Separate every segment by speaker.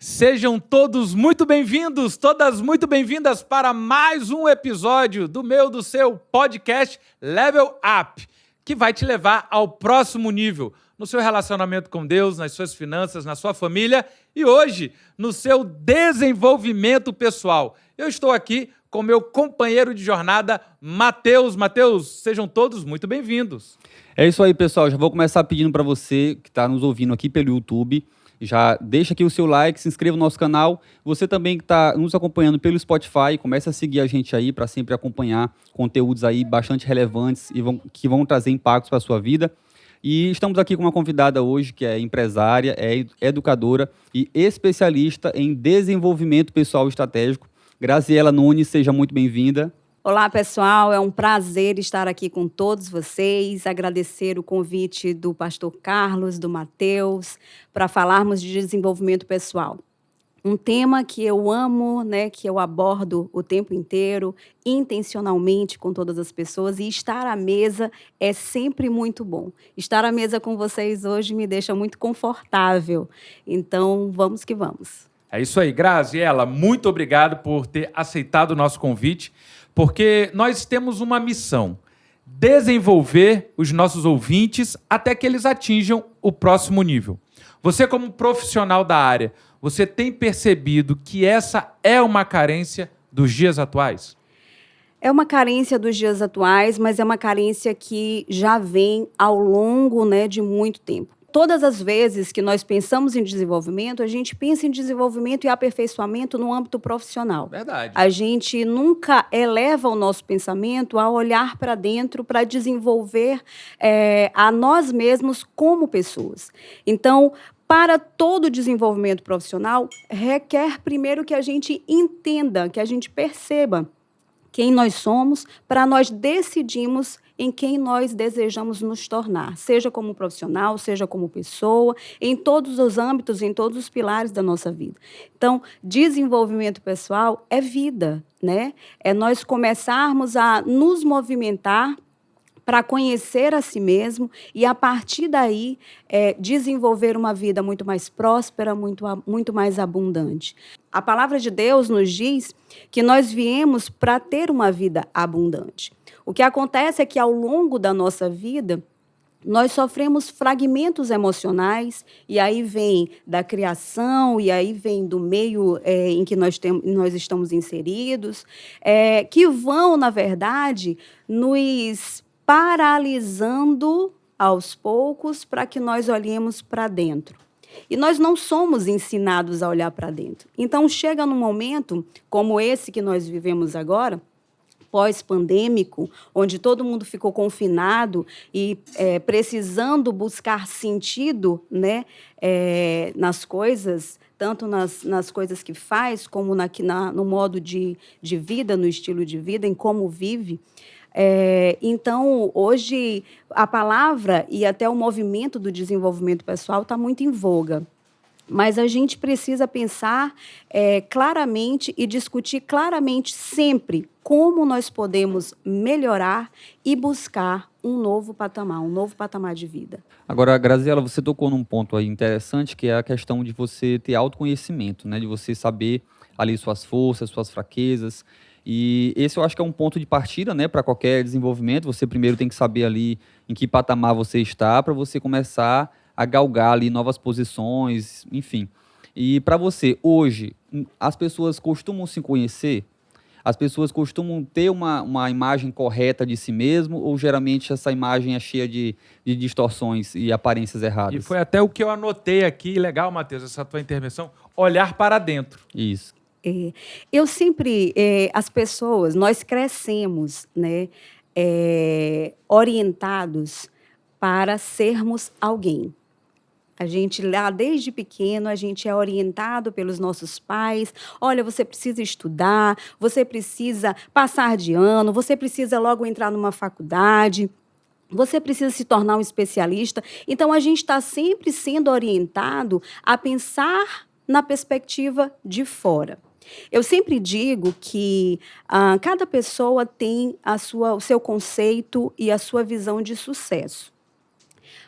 Speaker 1: Sejam todos muito bem-vindos, todas muito bem-vindas para mais um episódio do seu podcast Level Up, que vai te levar ao próximo nível no seu relacionamento com Deus, nas suas finanças, na sua família e hoje no seu desenvolvimento pessoal. Eu estou aqui com meu companheiro de jornada, Matheus. Matheus, sejam todos muito bem-vindos.
Speaker 2: É isso aí, pessoal. Já vou começar pedindo para você que está nos ouvindo aqui pelo YouTube, já deixa aqui o seu like, se inscreva no nosso canal. Você também que está nos acompanhando pelo Spotify, comece a seguir a gente aí para sempre acompanhar conteúdos aí bastante relevantes e que vão trazer impactos para a sua vida. E estamos aqui com uma convidada hoje que é empresária, é educadora e especialista em desenvolvimento pessoal estratégico. Graziela Nunes, seja muito bem-vinda.
Speaker 3: Olá, pessoal. É um prazer estar aqui com todos vocês. Agradecer o convite do pastor Carlos, do Matheus, para falarmos de desenvolvimento pessoal. Um tema que eu amo, que eu abordo o tempo inteiro, intencionalmente com todas as pessoas, e estar à mesa é sempre muito bom. Estar à mesa com vocês hoje me deixa muito confortável. Então, vamos que vamos.
Speaker 1: É isso aí, Graziela, muito obrigado por ter aceitado o nosso convite, porque nós temos uma missão: desenvolver os nossos ouvintes até que eles atinjam o próximo nível. Você, como profissional da área, você tem percebido que essa é uma carência dos dias atuais?
Speaker 3: É uma carência dos dias atuais, mas é uma carência que já vem ao longo, de muito tempo. Todas as vezes que nós pensamos em desenvolvimento, a gente pensa em desenvolvimento e aperfeiçoamento no âmbito profissional.
Speaker 1: Verdade.
Speaker 3: A gente nunca eleva o nosso pensamento a olhar para dentro, para desenvolver a nós mesmos como pessoas. Então, para todo desenvolvimento profissional, requer primeiro que a gente entenda, que a gente perceba quem nós somos, para nós decidirmos em quem nós desejamos nos tornar, seja como profissional, seja como pessoa, em todos os âmbitos, em todos os pilares da nossa vida. Então, desenvolvimento pessoal é vida, É nós começarmos a nos movimentar para conhecer a si mesmo e, a partir daí, desenvolver uma vida muito mais próspera, muito mais abundante. A palavra de Deus nos diz que nós viemos para ter uma vida abundante. O que acontece é que, ao longo da nossa vida, nós sofremos fragmentos emocionais, e aí vem da criação, e aí vem do meio em que nós estamos inseridos, que vão, na verdade, nos paralisando aos poucos para que nós olhemos para dentro. E nós não somos ensinados a olhar para dentro. Então, chega num momento como esse que nós vivemos agora, pós-pandêmico, onde todo mundo ficou confinado e precisando buscar sentido, nas coisas, tanto nas coisas que faz, como no modo de vida, no estilo de vida, em como vive. Então, hoje, a palavra e até o movimento do desenvolvimento pessoal está muito em voga. Mas a gente precisa pensar claramente e discutir claramente sempre como nós podemos melhorar e buscar um novo patamar de vida.
Speaker 2: Agora, Graziela, você tocou num ponto aí interessante, que é a questão de você ter autoconhecimento, de você saber ali suas forças, suas fraquezas. E esse eu acho que é um ponto de partida, para qualquer desenvolvimento. Você primeiro tem que saber ali em que patamar você está para você começar a galgar ali novas posições, enfim. E para você, hoje, as pessoas costumam se conhecer? As pessoas costumam ter uma imagem correta de si mesmo, ou geralmente essa imagem é cheia de distorções e aparências erradas?
Speaker 1: E foi até o que eu anotei aqui, legal, Matheus, essa tua intervenção, olhar para dentro.
Speaker 2: Isso.
Speaker 3: Eu sempre, as pessoas, nós crescemos, orientados para sermos alguém. A gente, lá desde pequeno, a gente é orientado pelos nossos pais. Olha, você precisa estudar, você precisa passar de ano, você precisa logo entrar numa faculdade, você precisa se tornar um especialista. Então, a gente está sempre sendo orientado a pensar na perspectiva de fora. Eu sempre digo que cada pessoa tem o seu conceito e a sua visão de sucesso.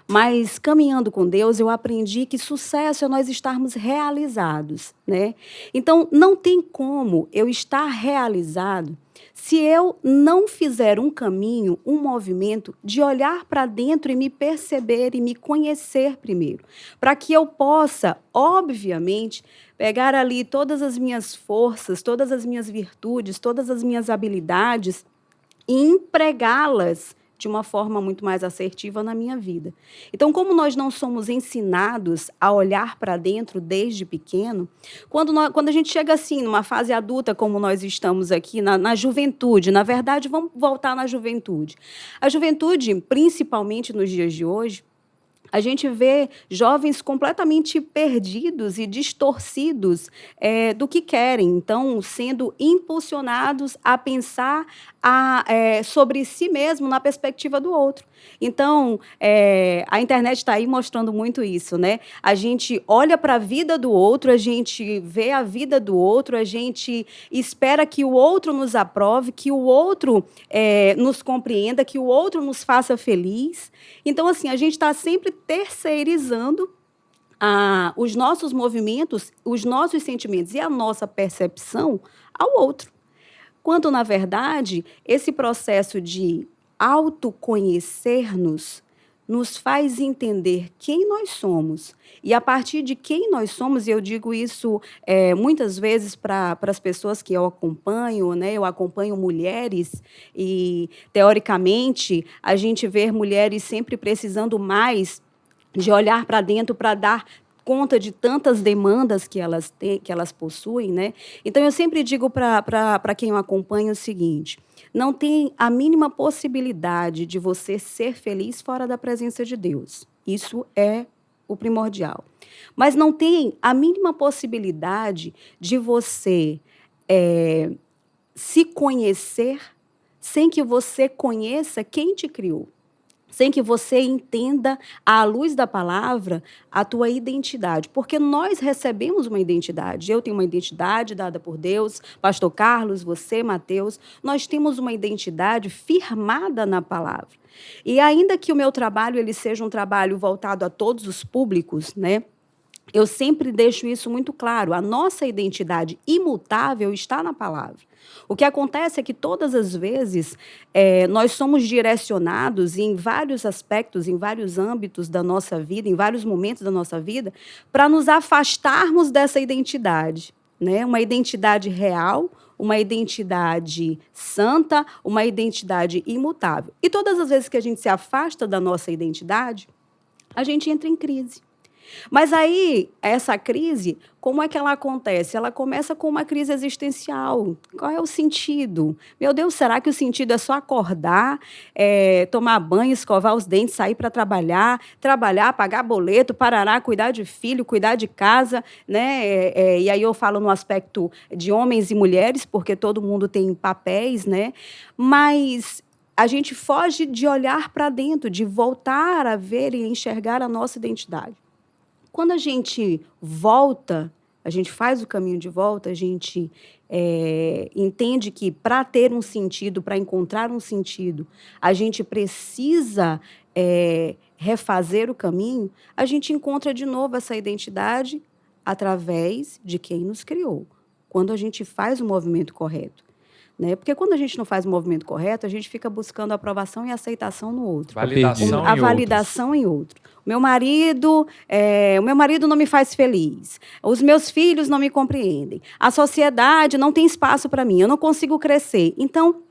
Speaker 3: Mas caminhando com Deus, eu aprendi que sucesso é nós estarmos realizados, né? Então, não tem como eu estar realizado se eu não fizer um caminho, um movimento de olhar para dentro e me perceber e me conhecer primeiro, para que eu possa, obviamente, pegar ali todas as minhas forças, todas as minhas virtudes, todas as minhas habilidades e empregá-las de uma forma muito mais assertiva na minha vida. Então, como nós não somos ensinados a olhar para dentro desde pequeno, quando a gente chega assim, numa fase adulta, como nós estamos aqui, na juventude, na verdade, vamos voltar na juventude. A juventude, principalmente nos dias de hoje, a gente vê jovens completamente perdidos e distorcidos do que querem, então, sendo impulsionados a pensar sobre si mesmo na perspectiva do outro. Então, a internet está aí mostrando muito isso, né? A gente olha para a vida do outro, a gente vê a vida do outro, a gente espera que o outro nos aprove, que o outro nos compreenda, que o outro nos faça feliz. Então, assim, a gente está sempre terceirizando os nossos movimentos, os nossos sentimentos e a nossa percepção ao outro. Quando, na verdade, esse processo de autoconhecer-nos nos faz entender quem nós somos. E a partir de quem nós somos, e eu digo isso muitas vezes para as pessoas que eu acompanho, né? Eu acompanho mulheres e, teoricamente, a gente vê mulheres sempre precisando mais de olhar para dentro para dar conta de tantas demandas que elas têm, que elas possuem, né? Então, eu sempre digo para quem eu acompanho o seguinte: não tem a mínima possibilidade de você ser feliz fora da presença de Deus. Isso é o primordial. Mas não tem a mínima possibilidade de você se conhecer sem que você conheça quem te criou. Sem que você entenda, à luz da palavra, a tua identidade. Porque nós recebemos uma identidade. Eu tenho uma identidade dada por Deus, pastor Carlos, você, Mateus, nós temos uma identidade firmada na palavra. E ainda que o meu trabalho ele seja um trabalho voltado a todos os públicos, né? Eu sempre deixo isso muito claro. A nossa identidade imutável está na palavra. O que acontece é que todas as vezes nós somos direcionados em vários aspectos, em vários âmbitos da nossa vida, em vários momentos da nossa vida, para nos afastarmos dessa identidade, né? Uma identidade real, uma identidade santa, uma identidade imutável. E todas as vezes que a gente se afasta da nossa identidade, a gente entra em crise. Mas aí, essa crise, como é que ela acontece? Ela começa com uma crise existencial. Qual é o sentido? Meu Deus, será que o sentido é só acordar, tomar banho, escovar os dentes, sair para trabalhar, pagar boleto, parará, cuidar de filho, cuidar de casa, né? E aí eu falo no aspecto de homens e mulheres, porque todo mundo tem papéis, né? Mas a gente foge de olhar para dentro, de voltar a ver e enxergar a nossa identidade. Quando a gente volta, a gente faz o caminho de volta, a gente entende que para ter um sentido, para encontrar um sentido, a gente precisa refazer o caminho, a gente encontra de novo essa identidade através de quem nos criou, quando a gente faz o movimento correto. Né? Porque quando a gente não faz o movimento correto, a gente fica buscando aprovação e aceitação no outro.
Speaker 1: Validação
Speaker 3: a validação em outro. O meu marido não me faz feliz. Os meus filhos não me compreendem. A sociedade não tem espaço para mim. Eu não consigo crescer. Então,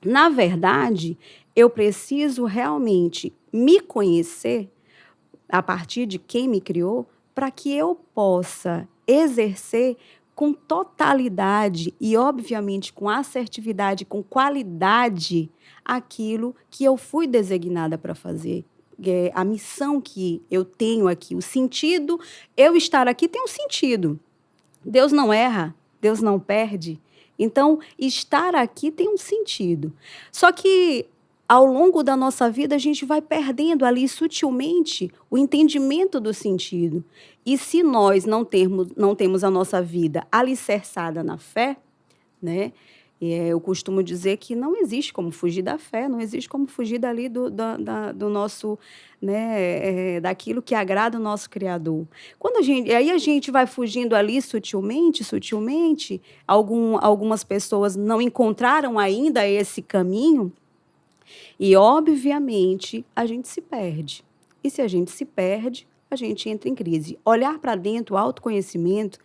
Speaker 3: na verdade, eu preciso realmente me conhecer a partir de quem me criou para que eu possa exercer com totalidade e, obviamente, com assertividade, com qualidade, aquilo que eu fui designada para fazer. A missão que eu tenho aqui, o sentido, eu estar aqui tem um sentido. Deus não erra, Deus não perde. Então, estar aqui tem um sentido. Só que, ao longo da nossa vida, a gente vai perdendo ali sutilmente o entendimento do sentido. E se nós não temos a nossa vida alicerçada na fé, né? Eu costumo dizer que não existe como fugir da fé, não existe como fugir dali do nosso, né, daquilo que agrada o nosso Criador. Aí a gente vai fugindo ali sutilmente, algumas pessoas não encontraram ainda esse caminho e, obviamente, a gente se perde. E se a gente se perde, a gente entra em crise. Olhar para dentro, o autoconhecimento,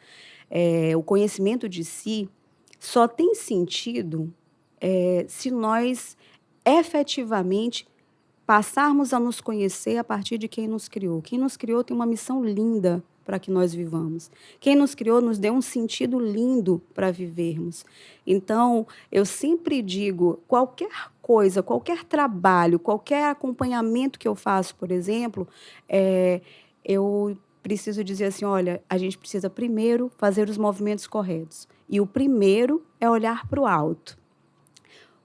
Speaker 3: o conhecimento de si, só tem sentido se nós efetivamente passarmos a nos conhecer a partir de quem nos criou. Quem nos criou tem uma missão linda para que nós vivamos. Quem nos criou nos deu um sentido lindo para vivermos. Então, eu sempre digo, qualquer coisa, qualquer trabalho, qualquer acompanhamento que eu faço, por exemplo, eu preciso dizer assim, olha, a gente precisa primeiro fazer os movimentos corretos. E o primeiro é olhar para o alto.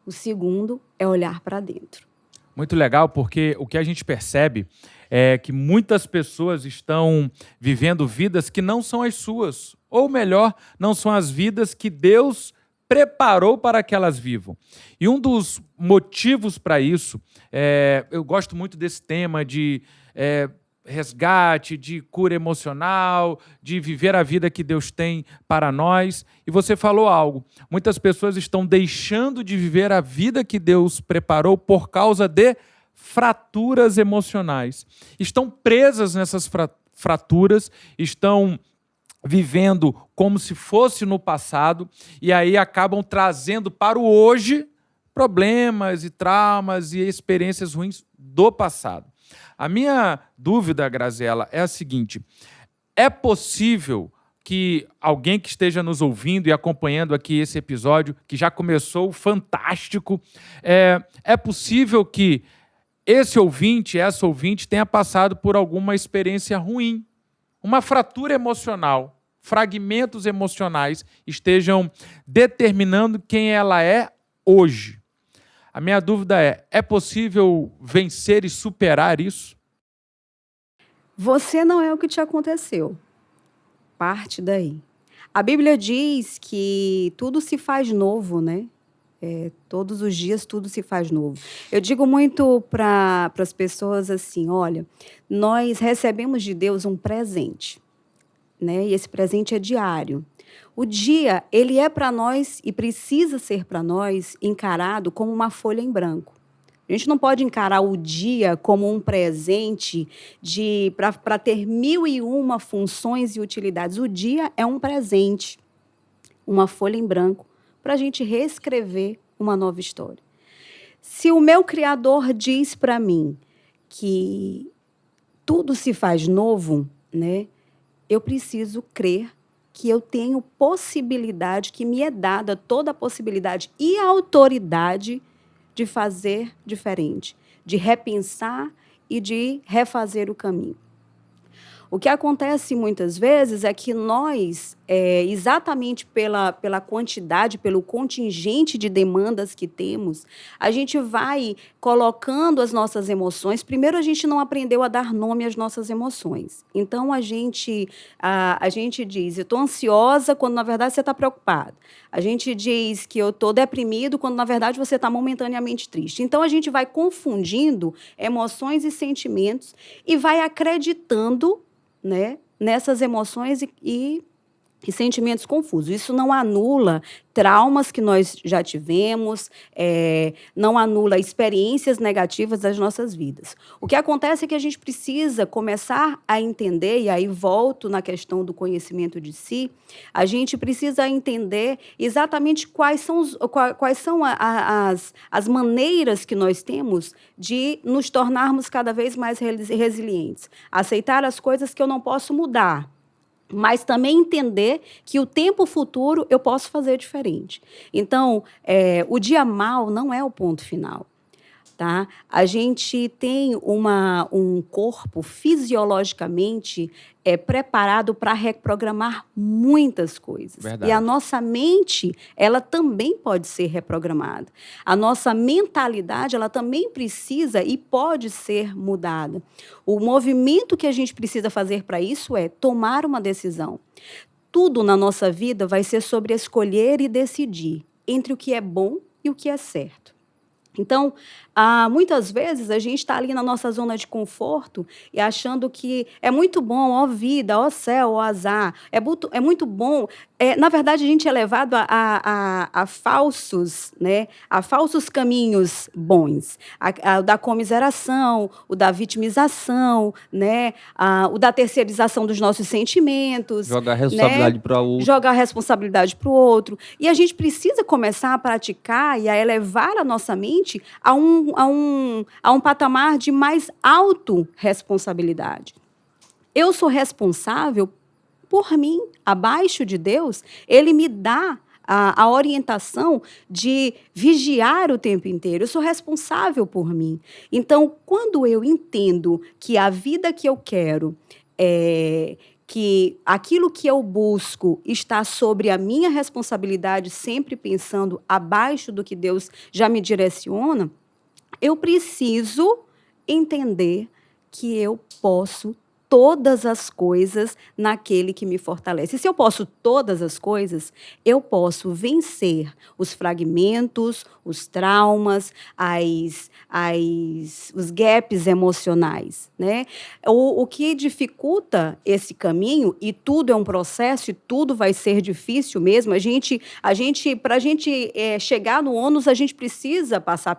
Speaker 3: O segundo é olhar para dentro.
Speaker 1: Muito legal, porque o que a gente percebe é que muitas pessoas estão vivendo vidas que não são as suas. Ou melhor, não são as vidas que Deus preparou para que elas vivam. E um dos motivos para isso, eu gosto muito desse tema de resgate, de cura emocional, de viver a vida que Deus tem para nós. E você falou algo. Muitas pessoas estão deixando de viver a vida que Deus preparou por causa de fraturas emocionais. Estão presas nessas fraturas, estão vivendo como se fosse no passado e aí acabam trazendo para o hoje problemas e traumas e experiências ruins do passado. A minha dúvida, Graziela, é a seguinte: é possível que alguém que esteja nos ouvindo e acompanhando aqui esse episódio, que já começou fantástico, é possível que esse ouvinte, essa ouvinte, tenha passado por alguma experiência ruim, uma fratura emocional, fragmentos emocionais estejam determinando quem ela é hoje. A minha dúvida é possível vencer e superar isso?
Speaker 3: Você não é o que te aconteceu. Parte daí. A Bíblia diz que tudo se faz novo, né? Todos os dias tudo se faz novo. Eu digo muito para as pessoas assim, olha, nós recebemos de Deus um presente, né? E esse presente é diário. O dia, ele é para nós e precisa ser para nós encarado como uma folha em branco. A gente não pode encarar o dia como um presente para ter 1001 funções e utilidades. O dia é um presente, uma folha em branco, para a gente reescrever uma nova história. Se o meu Criador diz para mim que tudo se faz novo, né, eu preciso crer que eu tenho possibilidade, que me é dada toda a possibilidade e a autoridade de fazer diferente, de repensar e de refazer o caminho. O que acontece muitas vezes é que nós, exatamente pela quantidade, pelo contingente de demandas que temos, a gente vai colocando as nossas emoções. Primeiro, a gente não aprendeu a dar nome às nossas emoções. Então, a gente diz, eu estou ansiosa, quando, na verdade, você está preocupado. A gente diz que eu estou deprimido, quando, na verdade, você está momentaneamente triste. Então, a gente vai confundindo emoções e sentimentos e vai acreditando, né, nessas emoções e sentimentos confusos. Isso não anula traumas que nós já tivemos, não anula experiências negativas das nossas vidas. O que acontece é que a gente precisa começar a entender, e aí volto na questão do conhecimento de si, a gente precisa entender exatamente quais são as maneiras que nós temos de nos tornarmos cada vez mais resilientes. Aceitar as coisas que eu não posso mudar, mas também entender que o tempo futuro eu posso fazer diferente. Então, o dia mau não é o ponto final. Tá? A gente tem um corpo fisiologicamente preparado para reprogramar muitas coisas.
Speaker 1: Verdade.
Speaker 3: E a nossa mente, ela também pode ser reprogramada. A nossa mentalidade, ela também precisa e pode ser mudada. O movimento que a gente precisa fazer para isso é tomar uma decisão. Tudo na nossa vida vai ser sobre escolher e decidir. entre o que é bom e o que é certo. Então, muitas vezes a gente está ali na nossa zona de conforto e achando que é muito bom, ó vida, ó céu, ó azar, é muito bom. Na verdade, a gente é levado a falsos, né, a falsos caminhos bons, o da comiseração, o da vitimização, né, o da terceirização dos nossos sentimentos.
Speaker 2: Jogar a responsabilidade para o outro.
Speaker 3: Jogar a responsabilidade para o outro. E a gente precisa começar a praticar e a elevar a nossa mente a um patamar de mais autorresponsabilidade. Eu sou responsável por mim, abaixo de Deus, Ele me dá a orientação de vigiar o tempo inteiro. Eu sou responsável por mim. Então, quando eu entendo que a vida que eu quero que aquilo que eu busco está sobre a minha responsabilidade, sempre pensando abaixo do que Deus já me direciona, eu preciso entender que eu posso todas as coisas naquele que me fortalece. E se eu posso todas as coisas, eu posso vencer os fragmentos, os traumas, os gaps emocionais, né? O que dificulta esse caminho, e tudo é um processo, e tudo vai ser difícil mesmo, para a gente chegar no ônus, a gente precisa passar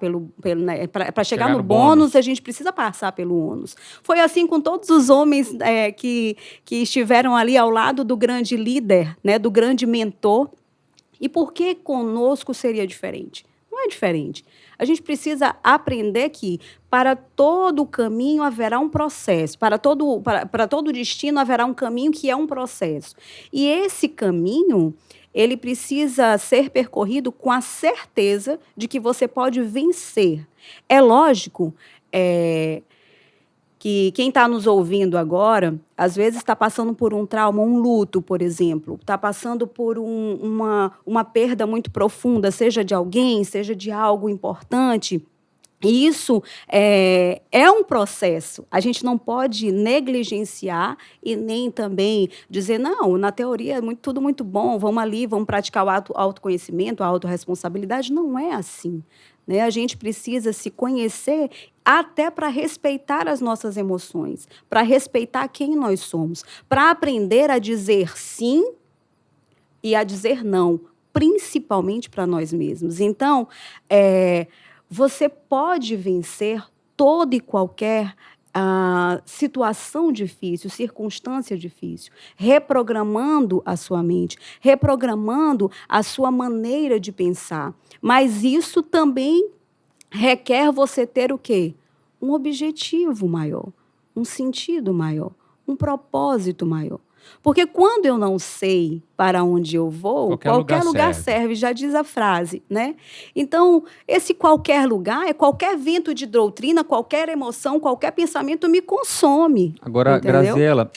Speaker 3: né, para chegar no bônus, a gente precisa passar pelo ônus. Foi assim com todos os homens que estiveram ali ao lado do grande líder, né, do grande mentor. E por que conosco seria diferente? Não é diferente. A gente precisa aprender que para todo caminho haverá um processo, para todo destino haverá um caminho que é um processo. E esse caminho, ele precisa ser percorrido com a certeza de que você pode vencer. É lógico que quem está nos ouvindo agora, às vezes está passando por um trauma, um luto, por exemplo, está passando por uma perda muito profunda, seja de alguém, seja de algo importante. E isso é um processo. A gente não pode negligenciar e nem também dizer, não, na teoria é tudo muito bom, vamos ali, vamos praticar o autoconhecimento, a autorresponsabilidade. Não é assim. Né? A gente precisa se conhecer até para respeitar as nossas emoções, para respeitar quem nós somos, para aprender a dizer sim e a dizer não, principalmente para nós mesmos. Então, você pode vencer toda e qualquer situação difícil, circunstância difícil, reprogramando a sua mente, reprogramando a sua maneira de pensar. Mas isso também requer você ter o quê? Um objetivo maior, um sentido maior, um propósito maior. Porque quando eu não sei para onde eu vou, qualquer lugar serve, já diz a frase, né? Então, esse qualquer lugar é qualquer vento de doutrina, qualquer emoção, qualquer pensamento me consome.
Speaker 2: Agora,
Speaker 3: entendeu?
Speaker 2: Graziela,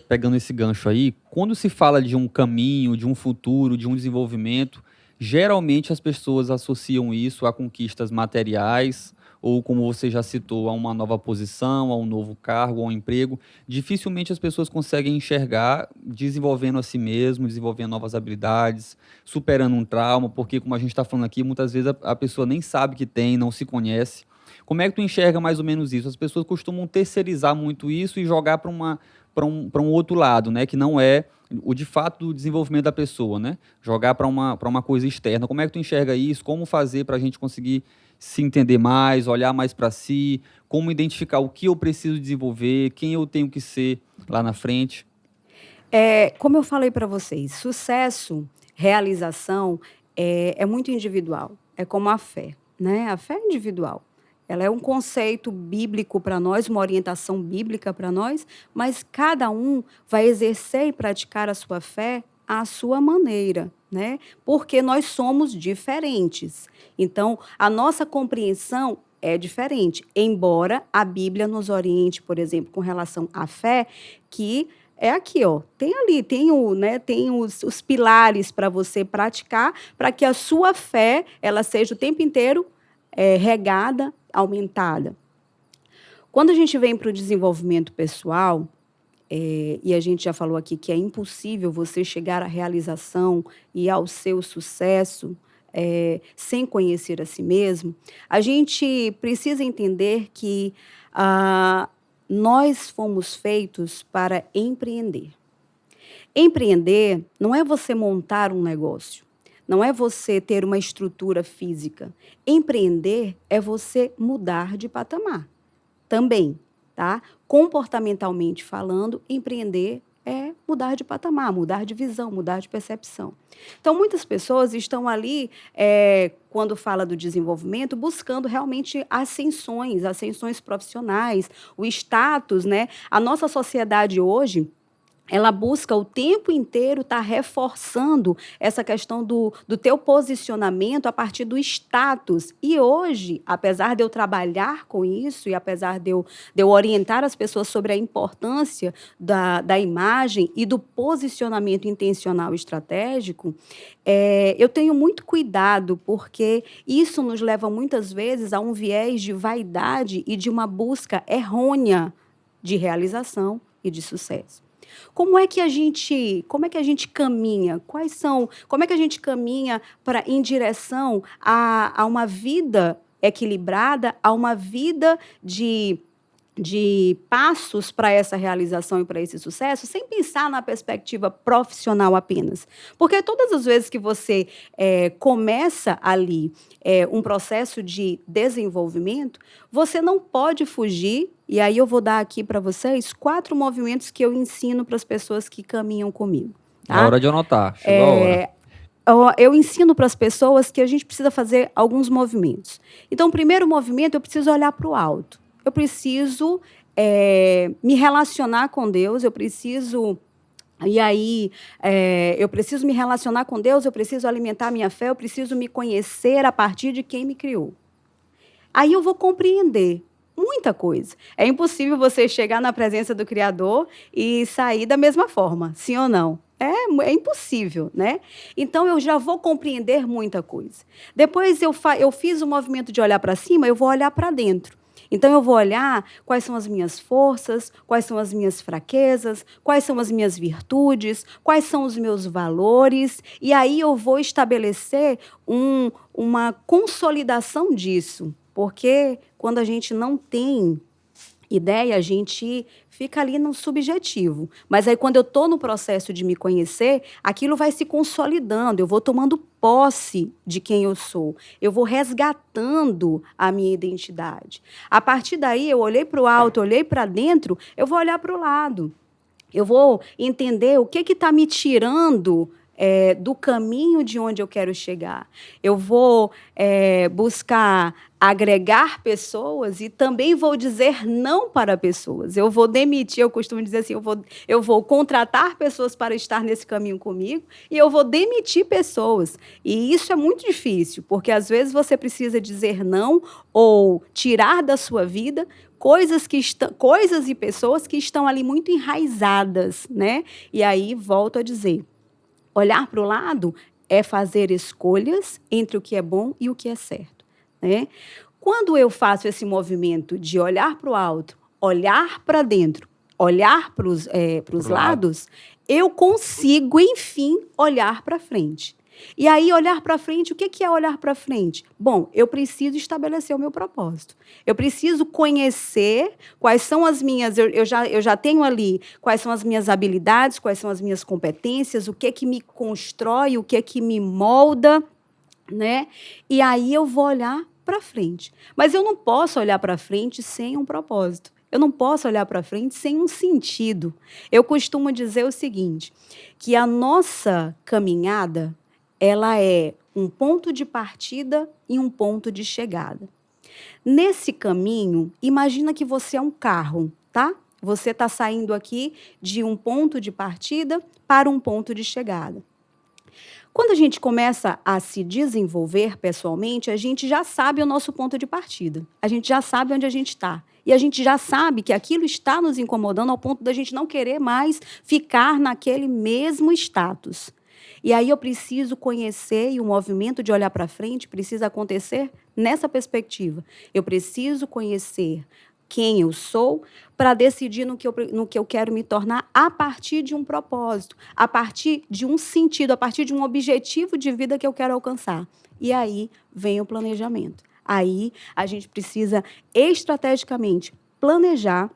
Speaker 2: pegando esse gancho aí, quando se fala de um caminho, de um futuro, de um desenvolvimento, geralmente as pessoas associam isso a conquistas materiais, ou como você já citou, a uma nova posição, a um novo cargo, a um emprego. Dificilmente as pessoas conseguem enxergar desenvolvendo a si mesmo, desenvolvendo novas habilidades, superando um trauma, porque, como a gente está falando aqui, muitas vezes a pessoa nem sabe que tem, não se conhece. Como é que tu enxerga mais ou menos isso? As pessoas costumam terceirizar muito isso e jogar para um outro lado, né? Que não é o de fato do desenvolvimento da pessoa, né? Jogar para uma coisa externa. Como é que tu enxerga isso? Como fazer para a gente conseguir se entender mais, olhar mais para si? Como identificar o que eu preciso desenvolver, quem eu tenho que ser lá na frente?
Speaker 3: Como eu falei para vocês, sucesso, realização é muito individual. É como a fé, né? A fé é individual. Ela é um conceito bíblico para nós, uma orientação bíblica para nós, mas cada um vai exercer e praticar a sua fé à sua maneira, né? Porque nós somos diferentes. Então, a nossa compreensão é diferente, embora a Bíblia nos oriente, por exemplo, com relação à fé, que é aqui, ó, tem ali, tem os pilares para você praticar, para que a sua fé ela seja o tempo inteiro regada, aumentada. Quando a gente vem para o desenvolvimento pessoal, e a gente já falou aqui que é impossível você chegar à realização e ao seu sucesso sem conhecer a si mesmo, a gente precisa entender que nós fomos feitos para empreender. Empreender não é você montar um negócio, não é você ter uma estrutura física. Empreender é você mudar de patamar também, tá? Comportamentalmente falando, empreender é mudar de patamar, mudar de visão, mudar de percepção. Então, muitas pessoas estão ali, quando fala do desenvolvimento, buscando realmente ascensões profissionais, o status, né? A nossa sociedade hoje, ela busca o tempo inteiro estar reforçando essa questão do teu posicionamento a partir do status. E hoje, apesar de eu trabalhar com isso e apesar de eu orientar as pessoas sobre a importância da imagem e do posicionamento intencional e estratégico, eu tenho muito cuidado, porque isso nos leva muitas vezes a um viés de vaidade e de uma busca errônea de realização e de sucesso. Como é que a gente caminha? Como é que a gente caminha em direção a uma vida equilibrada, a uma vida de passos para essa realização e para esse sucesso, sem pensar na perspectiva profissional apenas? Porque todas as vezes que você começa ali um processo de desenvolvimento, você não pode fugir, e aí eu vou dar aqui para vocês 4 movimentos que eu ensino para as pessoas que caminham comigo. Tá?
Speaker 2: É hora de anotar, chegou a hora.
Speaker 3: Eu ensino para as pessoas que a gente precisa fazer alguns movimentos. Então, o primeiro movimento, eu preciso olhar para o alto. Eu preciso me relacionar com Deus, eu preciso me relacionar com Deus, eu preciso alimentar minha fé, eu preciso me conhecer a partir de quem me criou. Aí eu vou compreender muita coisa. É impossível você chegar na presença do Criador e sair da mesma forma, sim ou não? É impossível, né? Então, eu já vou compreender muita coisa. Depois, eu fiz o movimento de olhar para cima, eu vou olhar para dentro. Então, eu vou olhar quais são as minhas forças, quais são as minhas fraquezas, quais são as minhas virtudes, quais são os meus valores, e aí eu vou estabelecer uma consolidação disso, porque quando a gente não tem ideia, a gente fica ali no subjetivo. Mas aí, quando eu estou no processo de me conhecer, aquilo vai se consolidando, eu vou tomando posse de quem eu sou, eu vou resgatando a minha identidade. A partir daí, eu olhei para o alto, olhei para dentro, eu vou olhar para o lado. Eu vou entender o que está me tirando do caminho de onde eu quero chegar. Eu vou buscar agregar pessoas e também vou dizer não para pessoas. Eu vou demitir, eu costumo dizer assim, eu vou contratar pessoas para estar nesse caminho comigo e eu vou demitir pessoas. E isso é muito difícil, porque às vezes você precisa dizer não ou tirar da sua vida coisas e pessoas que estão ali muito enraizadas, né? E aí, volto a dizer, olhar para o lado é fazer escolhas entre o que é bom e o que é certo, né? Quando eu faço esse movimento de olhar para o alto, olhar para dentro, olhar para os lados, eu consigo, enfim, olhar para frente. E aí, olhar para frente, o que é olhar para frente? Bom, eu preciso estabelecer o meu propósito. Eu preciso conhecer quais são as minhas... Eu já tenho ali quais são as minhas habilidades, quais são as minhas competências, o que me constrói, o que me molda, né? E aí eu vou olhar para frente. Mas eu não posso olhar para frente sem um propósito. Eu não posso olhar para frente sem um sentido. Eu costumo dizer o seguinte, que a nossa caminhada, ela é um ponto de partida e um ponto de chegada. Nesse caminho, imagina que você é um carro, tá? Você está saindo aqui de um ponto de partida para um ponto de chegada. Quando a gente começa a se desenvolver pessoalmente, a gente já sabe o nosso ponto de partida. A gente já sabe onde a gente está. E a gente já sabe que aquilo está nos incomodando ao ponto da gente não querer mais ficar naquele mesmo status. E aí eu preciso conhecer, e o movimento de olhar para frente precisa acontecer nessa perspectiva. Eu preciso conhecer quem eu sou, para decidir no que eu quero me tornar a partir de um propósito, a partir de um sentido, a partir de um objetivo de vida que eu quero alcançar. E aí vem o planejamento. Aí a gente precisa estrategicamente planejar,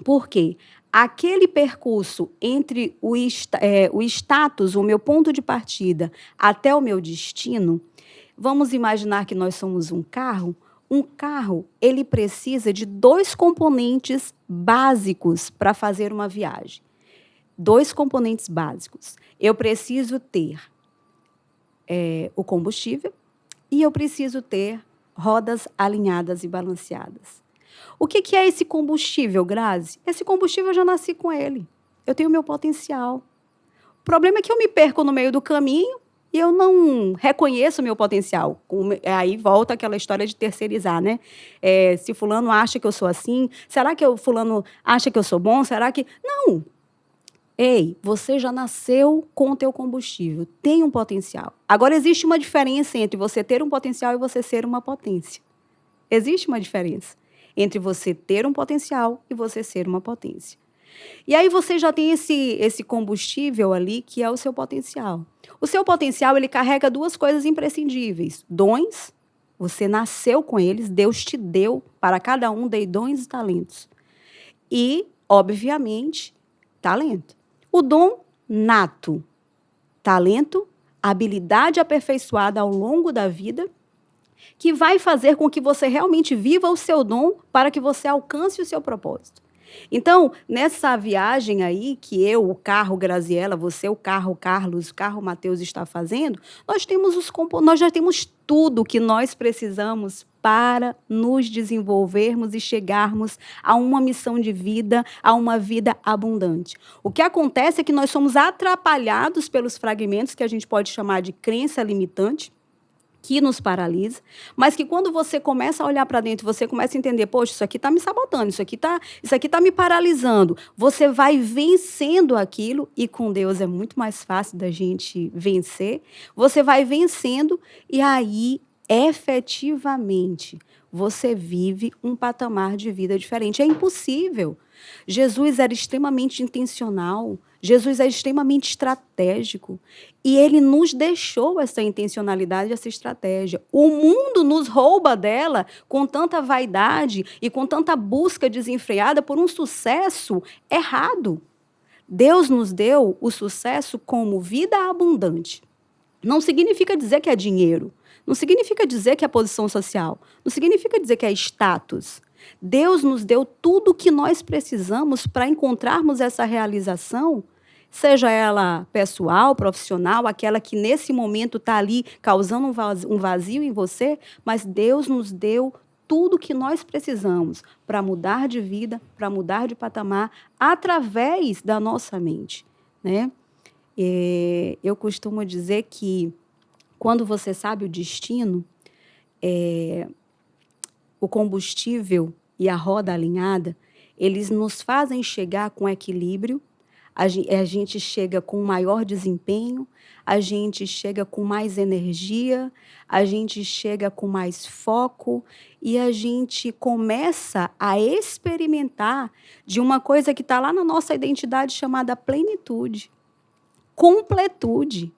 Speaker 3: porque aquele percurso entre o status, o meu ponto de partida, até o meu destino, vamos imaginar que nós somos um carro. Um carro, ele precisa de 2 componentes básicos para fazer uma viagem. 2 componentes básicos. Eu preciso ter o combustível e eu preciso ter rodas alinhadas e balanceadas. O que é esse combustível, Grazi? Esse combustível eu já nasci com ele. Eu tenho o meu potencial. O problema é que eu me perco no meio do caminho e eu não reconheço o meu potencial. Aí volta aquela história de terceirizar, né? Se fulano acha que eu sou assim, será que fulano acha que eu sou bom? Será que... Não! Ei, você já nasceu com o teu combustível, tem um potencial. Agora, existe uma diferença entre você ter um potencial e você ser uma potência. Existe uma diferença entre você ter um potencial e você ser uma potência. E aí você já tem esse combustível ali, que é o seu potencial. O seu potencial, ele carrega 2 coisas imprescindíveis. Dons, você nasceu com eles, Deus te deu, para cada um dei dons e talentos. E, obviamente, talento. O dom nato, talento, habilidade aperfeiçoada ao longo da vida, que vai fazer com que você realmente viva o seu dom para que você alcance o seu propósito. Então, nessa viagem aí, que eu, o carro Graziela, você, o carro Carlos, o carro Mateus está fazendo, nós já temos tudo que nós precisamos para nos desenvolvermos e chegarmos a uma missão de vida, a uma vida abundante. O que acontece é que nós somos atrapalhados pelos fragmentos que a gente pode chamar de crença limitante, que nos paralisa, mas que quando você começa a olhar para dentro, você começa a entender, poxa, isso aqui está me sabotando, isso aqui tá me paralisando, você vai vencendo aquilo, e com Deus é muito mais fácil da gente vencer, você vai vencendo, e aí, efetivamente, você vive um patamar de vida diferente. É impossível. Jesus era extremamente intencional, Jesus é extremamente estratégico e ele nos deixou essa intencionalidade, essa estratégia. O mundo nos rouba dela com tanta vaidade e com tanta busca desenfreada por um sucesso errado. Deus nos deu o sucesso como vida abundante. Não significa dizer que é dinheiro, não significa dizer que é posição social, não significa dizer que é status. Deus nos deu tudo o que nós precisamos para encontrarmos essa realização, seja ela pessoal, profissional, aquela que nesse momento está ali causando um vazio em você, mas Deus nos deu tudo o que nós precisamos para mudar de vida, para mudar de patamar, através da nossa mente, né? Eu costumo dizer que quando você sabe o destino, o combustível e a roda alinhada, eles nos fazem chegar com equilíbrio, a gente chega com maior desempenho, a gente chega com mais energia, a gente chega com mais foco e a gente começa a experimentar de uma coisa que está lá na nossa identidade chamada plenitude, completude.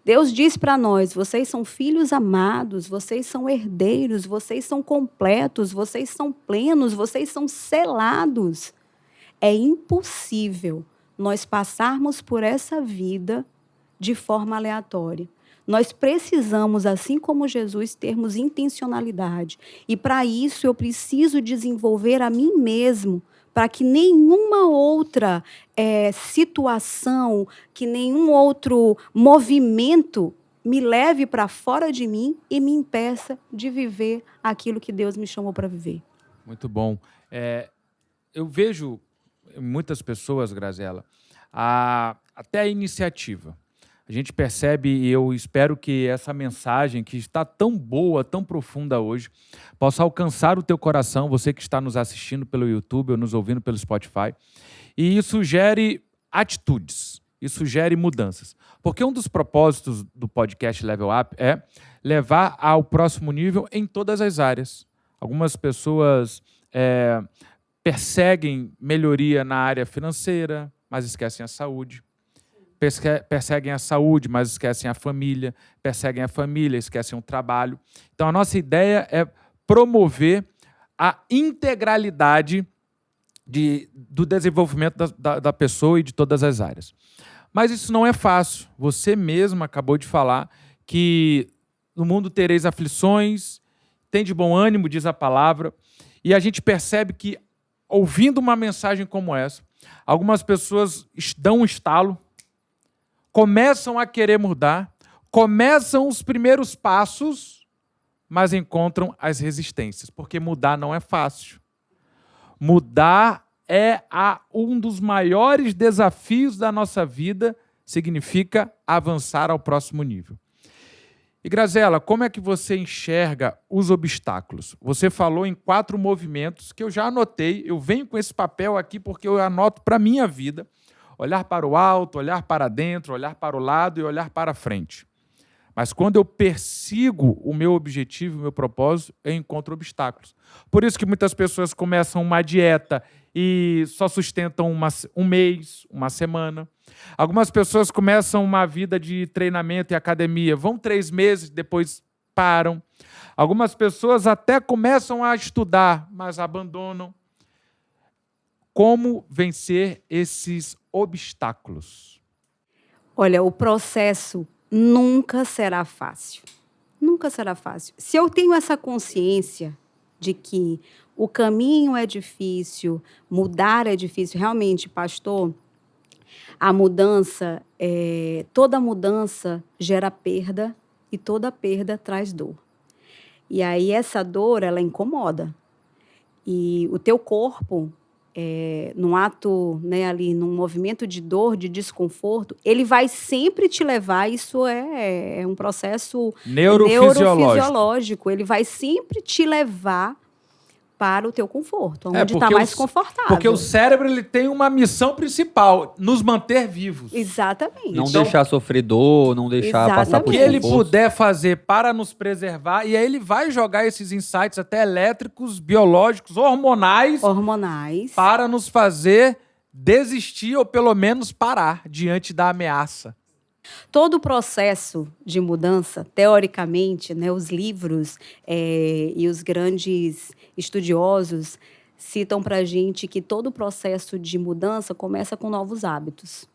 Speaker 3: Deus diz para nós, vocês são filhos amados, vocês são herdeiros, vocês são completos, vocês são plenos, vocês são selados. É impossível nós passarmos por essa vida de forma aleatória. Nós precisamos, assim como Jesus, termos intencionalidade. E para isso eu preciso desenvolver a mim mesmo, para que nenhuma outra situação, que nenhum outro movimento me leve para fora de mim e me impeça de viver aquilo que Deus me chamou para viver.
Speaker 1: Muito bom. Eu vejo muitas pessoas, Graziela, até a iniciativa. A gente percebe, e eu espero que essa mensagem, que está tão boa, tão profunda hoje, possa alcançar o teu coração, você que está nos assistindo pelo YouTube ou nos ouvindo pelo Spotify, e isso gere atitudes, isso gere mudanças. Porque um dos propósitos do podcast Level Up é levar ao próximo nível em todas as áreas. Algumas pessoas perseguem melhoria na área financeira, mas esquecem a saúde. Perseguem a saúde, mas esquecem a família. Perseguem a família, esquecem o trabalho. Então, a nossa ideia é promover a integralidade do desenvolvimento da pessoa e de todas as áreas. Mas isso não é fácil. Você mesmo acabou de falar que no mundo tereis aflições, tem de bom ânimo, diz a palavra, e a gente percebe que, ouvindo uma mensagem como essa, algumas pessoas dão um estalo, começam a querer mudar, começam os primeiros passos, mas encontram as resistências, porque mudar não é fácil. Mudar é um dos maiores desafios da nossa vida, significa avançar ao próximo nível. E, Graziela, como é que você enxerga os obstáculos? Você falou em 4 movimentos que eu já anotei, eu venho com esse papel aqui porque eu anoto para a minha vida. Olhar para o alto, olhar para dentro, olhar para o lado e olhar para frente. Mas quando eu persigo o meu objetivo, o meu propósito, eu encontro obstáculos. Por isso que muitas pessoas começam uma dieta e só sustentam um mês, uma semana. Algumas pessoas começam uma vida de treinamento e academia, vão 3 meses, depois param. Algumas pessoas até começam a estudar, mas abandonam. Como vencer esses obstáculos?
Speaker 3: Olha, o processo nunca será fácil. Nunca será fácil. Se eu tenho essa consciência de que o caminho é difícil, mudar é difícil, realmente, pastor, a mudança, toda mudança gera perda e toda perda traz dor. E aí essa dor, ela incomoda. E o teu corpo, num ato, né, ali, num movimento de dor, de desconforto, ele vai sempre te levar, isso é um processo neurofisiológico, ele vai sempre te levar para o teu conforto, onde está mais confortável.
Speaker 1: Porque o cérebro ele tem uma missão principal, nos manter vivos.
Speaker 3: Exatamente.
Speaker 2: Não deixar sofrer dor, não deixar passar por
Speaker 1: o que ele puder fazer para nos preservar, e aí ele vai jogar esses insights até elétricos, biológicos, hormonais, para nos fazer desistir ou pelo menos parar diante da ameaça.
Speaker 3: Todo o processo de mudança, teoricamente, né, os livros e os grandes estudiosos citam para a gente que todo o processo de mudança começa com novos hábitos.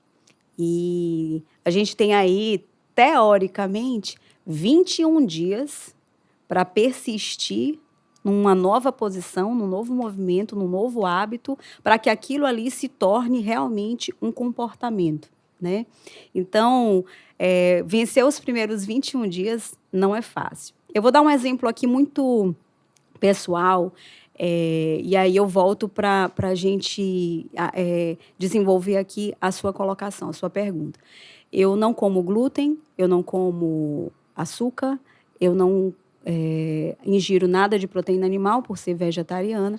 Speaker 3: E a gente tem aí, teoricamente, 21 dias para persistir numa nova posição, num novo movimento, num novo hábito, para que aquilo ali se torne realmente um comportamento. Né? Então, vencer os primeiros 21 dias não é fácil. Eu vou dar um exemplo aqui muito pessoal, e aí eu volto para a gente desenvolver aqui a sua colocação, a sua pergunta. Eu não como glúten, eu não como açúcar, eu não ingiro nada de proteína animal por ser vegetariana.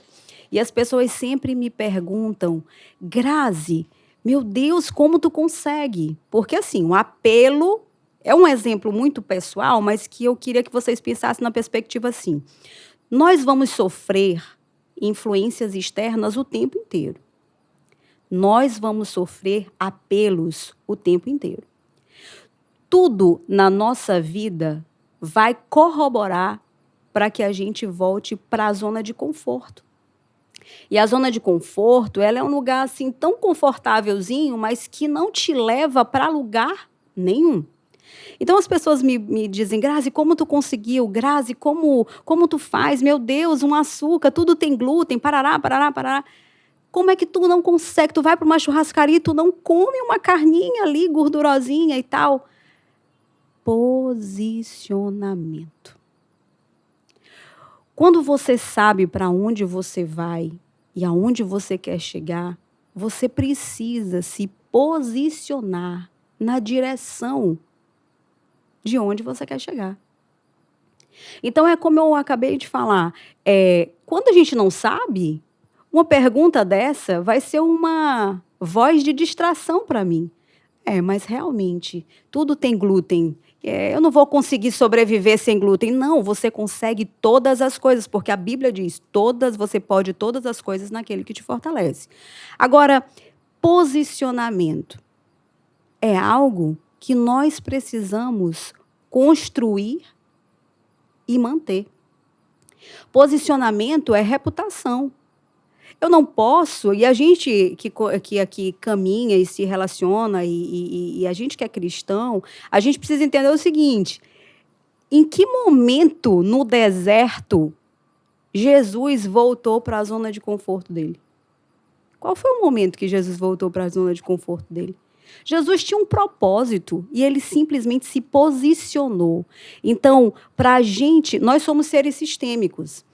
Speaker 3: E as pessoas sempre me perguntam, Grazi, meu Deus, como tu consegue? Porque, assim, o apelo é um exemplo muito pessoal, mas que eu queria que vocês pensassem na perspectiva assim. Nós vamos sofrer influências externas o tempo inteiro. Nós vamos sofrer apelos o tempo inteiro. Tudo na nossa vida vai corroborar para que a gente volte para a zona de conforto. E a zona de conforto, ela é um lugar assim tão confortávelzinho, mas que não te leva para lugar nenhum. Então as pessoas me dizem, Grazi, como tu conseguiu? Grazi, como tu faz? Meu Deus, um açúcar, tudo tem glúten, parará, parará, parará. Como é que tu não consegue? Tu vai para uma churrascaria e tu não come uma carninha ali, gordurosinha e tal. Posicionamento. Quando você sabe para onde você vai e aonde você quer chegar, você precisa se posicionar na direção de onde você quer chegar. Então, é como eu acabei de falar, quando a gente não sabe, uma pergunta dessa vai ser uma voz de distração para mim. Mas realmente, tudo tem glúten. eu não vou conseguir sobreviver sem glúten. Não, você consegue todas as coisas, porque a Bíblia diz, você pode todas as coisas naquele que te fortalece. Agora, posicionamento é algo que nós precisamos construir e manter. Posicionamento é reputação. Eu não posso, e a gente que aqui caminha e se relaciona, e a gente que é cristão, a gente precisa entender o seguinte: em que momento no deserto Jesus voltou para a zona de conforto dele? Qual foi o momento que Jesus voltou para a zona de conforto dele? Jesus tinha um propósito e ele simplesmente se posicionou. Então, para a gente, nós somos seres sistêmicos.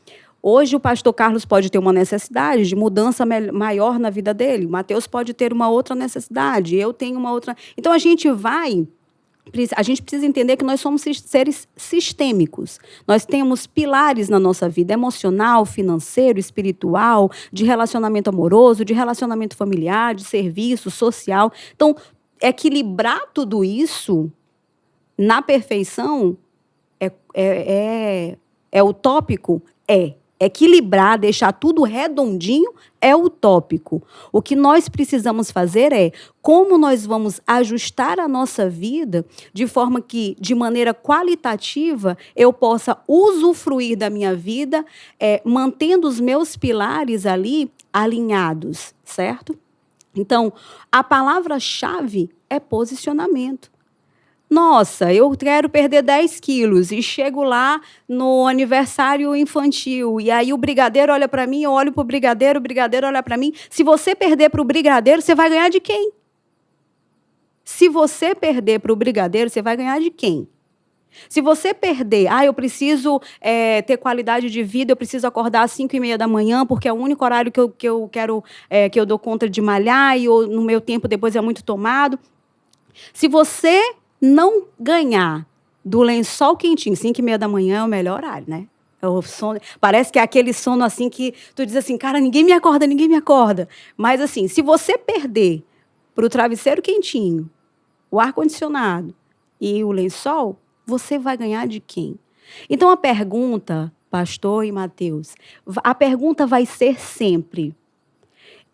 Speaker 3: Hoje o pastor Carlos pode ter uma necessidade de mudança maior na vida dele. O Mateus pode ter uma outra necessidade. Eu tenho uma outra. Então a gente precisa entender que nós somos seres sistêmicos. Nós temos pilares na nossa vida emocional, financeiro, espiritual, de relacionamento amoroso, de relacionamento familiar, de serviço, social. Então, equilibrar tudo isso na perfeição é utópico? É. Equilibrar, deixar tudo redondinho é utópico. O que nós precisamos fazer é como nós vamos ajustar a nossa vida de forma que, de maneira qualitativa, eu possa usufruir da minha vida, mantendo os meus pilares ali alinhados, certo? Então, a palavra-chave é posicionamento. Nossa, eu quero perder 10 quilos e chego lá no aniversário infantil e aí o brigadeiro olha para mim, eu olho para o brigadeiro olha para mim. Se você perder para o brigadeiro, você vai ganhar de quem? Se você perder para o brigadeiro, você vai ganhar de quem? Se você perder, eu preciso ter qualidade de vida, eu preciso acordar às 5:30 da manhã, porque é o único horário que eu quero, que eu dou conta de malhar e no meu tempo depois é muito tomado. Se você não ganhar do lençol quentinho, 5:30 da manhã é o melhor horário, né? O sono, parece que é aquele sono assim que tu diz assim, cara, ninguém me acorda. Mas assim, se você perder para o travesseiro quentinho, o ar-condicionado e o lençol, você vai ganhar de quem? Então a pergunta, pastor e Mateus, a pergunta vai ser sempre: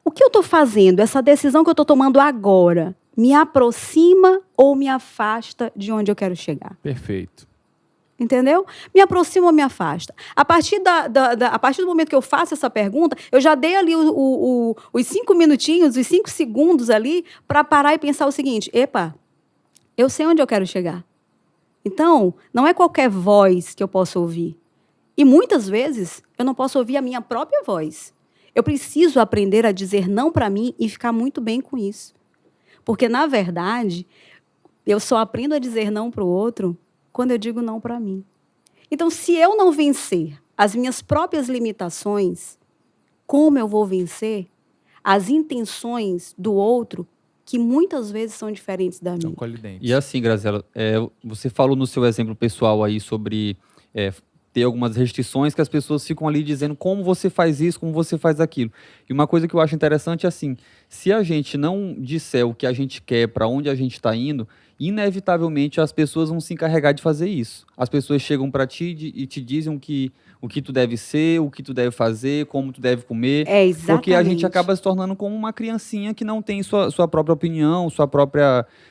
Speaker 3: o que eu estou fazendo, essa decisão que eu estou tomando agora, me aproxima ou me afasta de onde eu quero chegar?
Speaker 1: Perfeito.
Speaker 3: Entendeu? Me aproxima ou me afasta? A partir do momento que eu faço essa pergunta, eu já dei ali os 5 minutinhos, os 5 segundos ali, para parar e pensar o seguinte: epa, eu sei onde eu quero chegar. Então, não é qualquer voz que eu posso ouvir. E muitas vezes, eu não posso ouvir a minha própria voz. Eu preciso aprender a dizer não para mim e ficar muito bem com isso. Porque, na verdade, eu só aprendo a dizer não para o outro quando eu digo não para mim. Então, se eu não vencer as minhas próprias limitações, como eu vou vencer as intenções do outro, que muitas vezes são diferentes da minha?
Speaker 2: E assim, Graziela, você falou no seu exemplo pessoal aí sobre ter algumas restrições que as pessoas ficam ali dizendo como você faz isso, como você faz aquilo. E uma coisa que eu acho interessante é assim, se a gente não disser o que a gente quer, para onde a gente está indo, inevitavelmente as pessoas vão se encarregar de fazer isso. As pessoas chegam para ti e te dizem o que tu deve ser, o que tu deve fazer, como tu deve comer.
Speaker 3: Exatamente.
Speaker 2: Porque a gente acaba se tornando como uma criancinha que não tem sua própria opinião,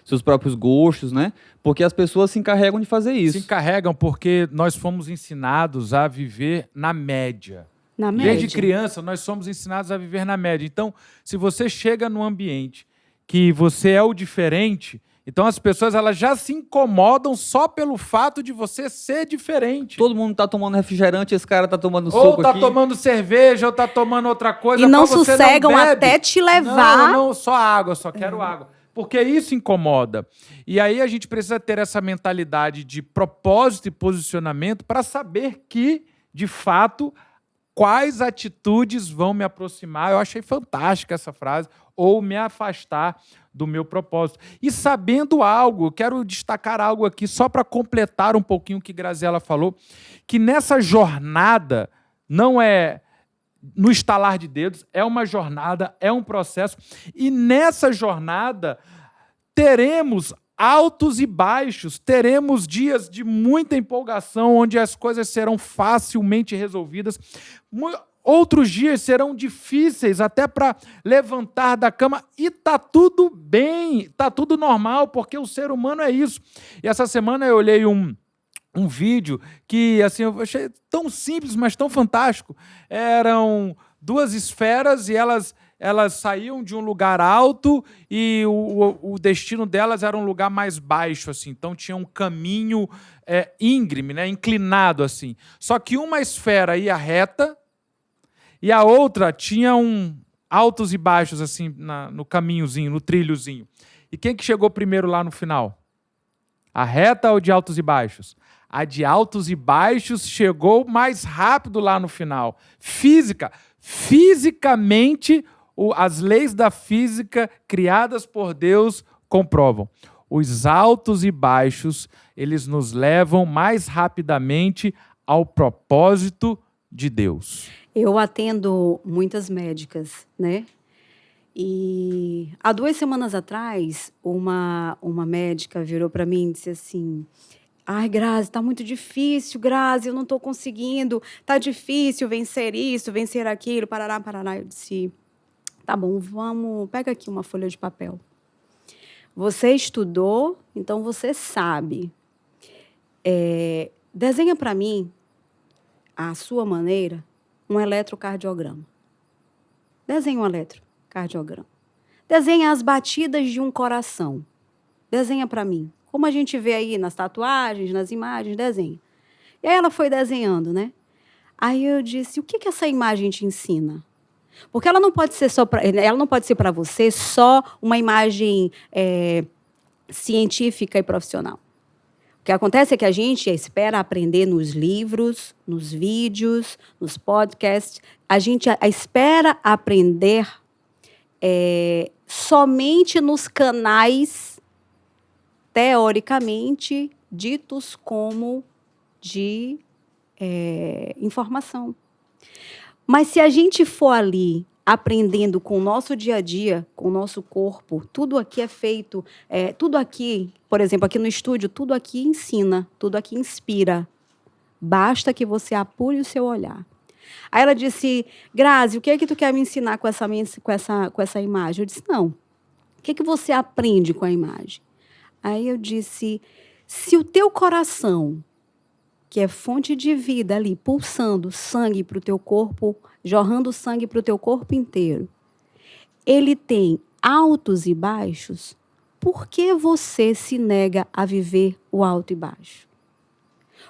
Speaker 2: seus próprios gostos, né? Porque as pessoas se encarregam de fazer isso.
Speaker 1: Se encarregam porque nós fomos ensinados a viver na média.
Speaker 3: Na média.
Speaker 1: Desde criança, nós somos ensinados a viver na média. Então, se você chega num ambiente que você é o diferente, então as pessoas elas já se incomodam só pelo fato de você ser diferente.
Speaker 2: Todo mundo tá tomando refrigerante, esse cara tá tomando
Speaker 1: soco
Speaker 2: aqui. Ou
Speaker 1: tá tomando cerveja, ou tá tomando outra coisa.
Speaker 3: E não sossegam até te levar.
Speaker 1: Não, só água, só quero água. Porque isso incomoda. E aí a gente precisa ter essa mentalidade de propósito e posicionamento para saber que, de fato, quais atitudes vão me aproximar. Eu achei fantástica essa frase. Ou me afastar do meu propósito. E sabendo algo, eu quero destacar algo aqui só para completar um pouquinho o que Graziela falou, que nessa jornada não é no estalar de dedos, é uma jornada, é um processo, e nessa jornada teremos altos e baixos, teremos dias de muita empolgação, onde as coisas serão facilmente resolvidas. Outros dias serão difíceis até para levantar da cama, e tá tudo bem, tá tudo normal, porque o ser humano é isso. E essa semana eu olhei um vídeo que assim, eu achei tão simples, mas tão fantástico. Eram duas esferas e elas saíam de um lugar alto e o destino delas era um lugar mais baixo, assim. Então tinha um caminho íngreme, né, inclinado, assim. Só que uma esfera ia reta e a outra tinha altos e baixos, assim, no caminhozinho, no trilhozinho. E quem que chegou primeiro lá no final? A reta ou de altos e baixos? A de altos e baixos chegou mais rápido lá no final. Fisicamente, as leis da física criadas por Deus comprovam. Os altos e baixos, eles nos levam mais rapidamente ao propósito de Deus.
Speaker 3: Eu atendo muitas médicas, né? E há 2 semanas atrás, uma médica virou para mim e disse assim: ai, Grazi, tá muito difícil, Grazi, eu não tô conseguindo, tá difícil vencer isso, vencer aquilo, parará, parará. Eu disse: tá bom, pega aqui uma folha de papel. Você estudou, então você sabe. Desenha para mim, à sua maneira, um eletrocardiograma. Desenha um eletrocardiograma. Desenha as batidas de um coração. Desenha para mim. Como a gente vê aí nas tatuagens, nas imagens, desenha. E aí ela foi desenhando, né? Aí eu disse: o que essa imagem te ensina? Porque ela não pode ser para você só uma imagem científica e profissional. O que acontece é que a gente espera aprender nos livros, nos vídeos, nos podcasts. A gente espera aprender somente nos canais, teoricamente, ditos como de informação. Mas se a gente for ali aprendendo com o nosso dia a dia, com o nosso corpo, tudo aqui é feito, tudo aqui, por exemplo, aqui no estúdio, tudo aqui ensina, tudo aqui inspira. Basta que você apure o seu olhar. Aí ela disse: Grazi, o que é que tu quer me ensinar com essa imagem? Eu disse: não. O que é que você aprende com a imagem? Aí eu disse: se o teu coração, que é fonte de vida ali, pulsando sangue para o teu corpo, jorrando sangue para o teu corpo inteiro, ele tem altos e baixos, por que você se nega a viver o alto e baixo?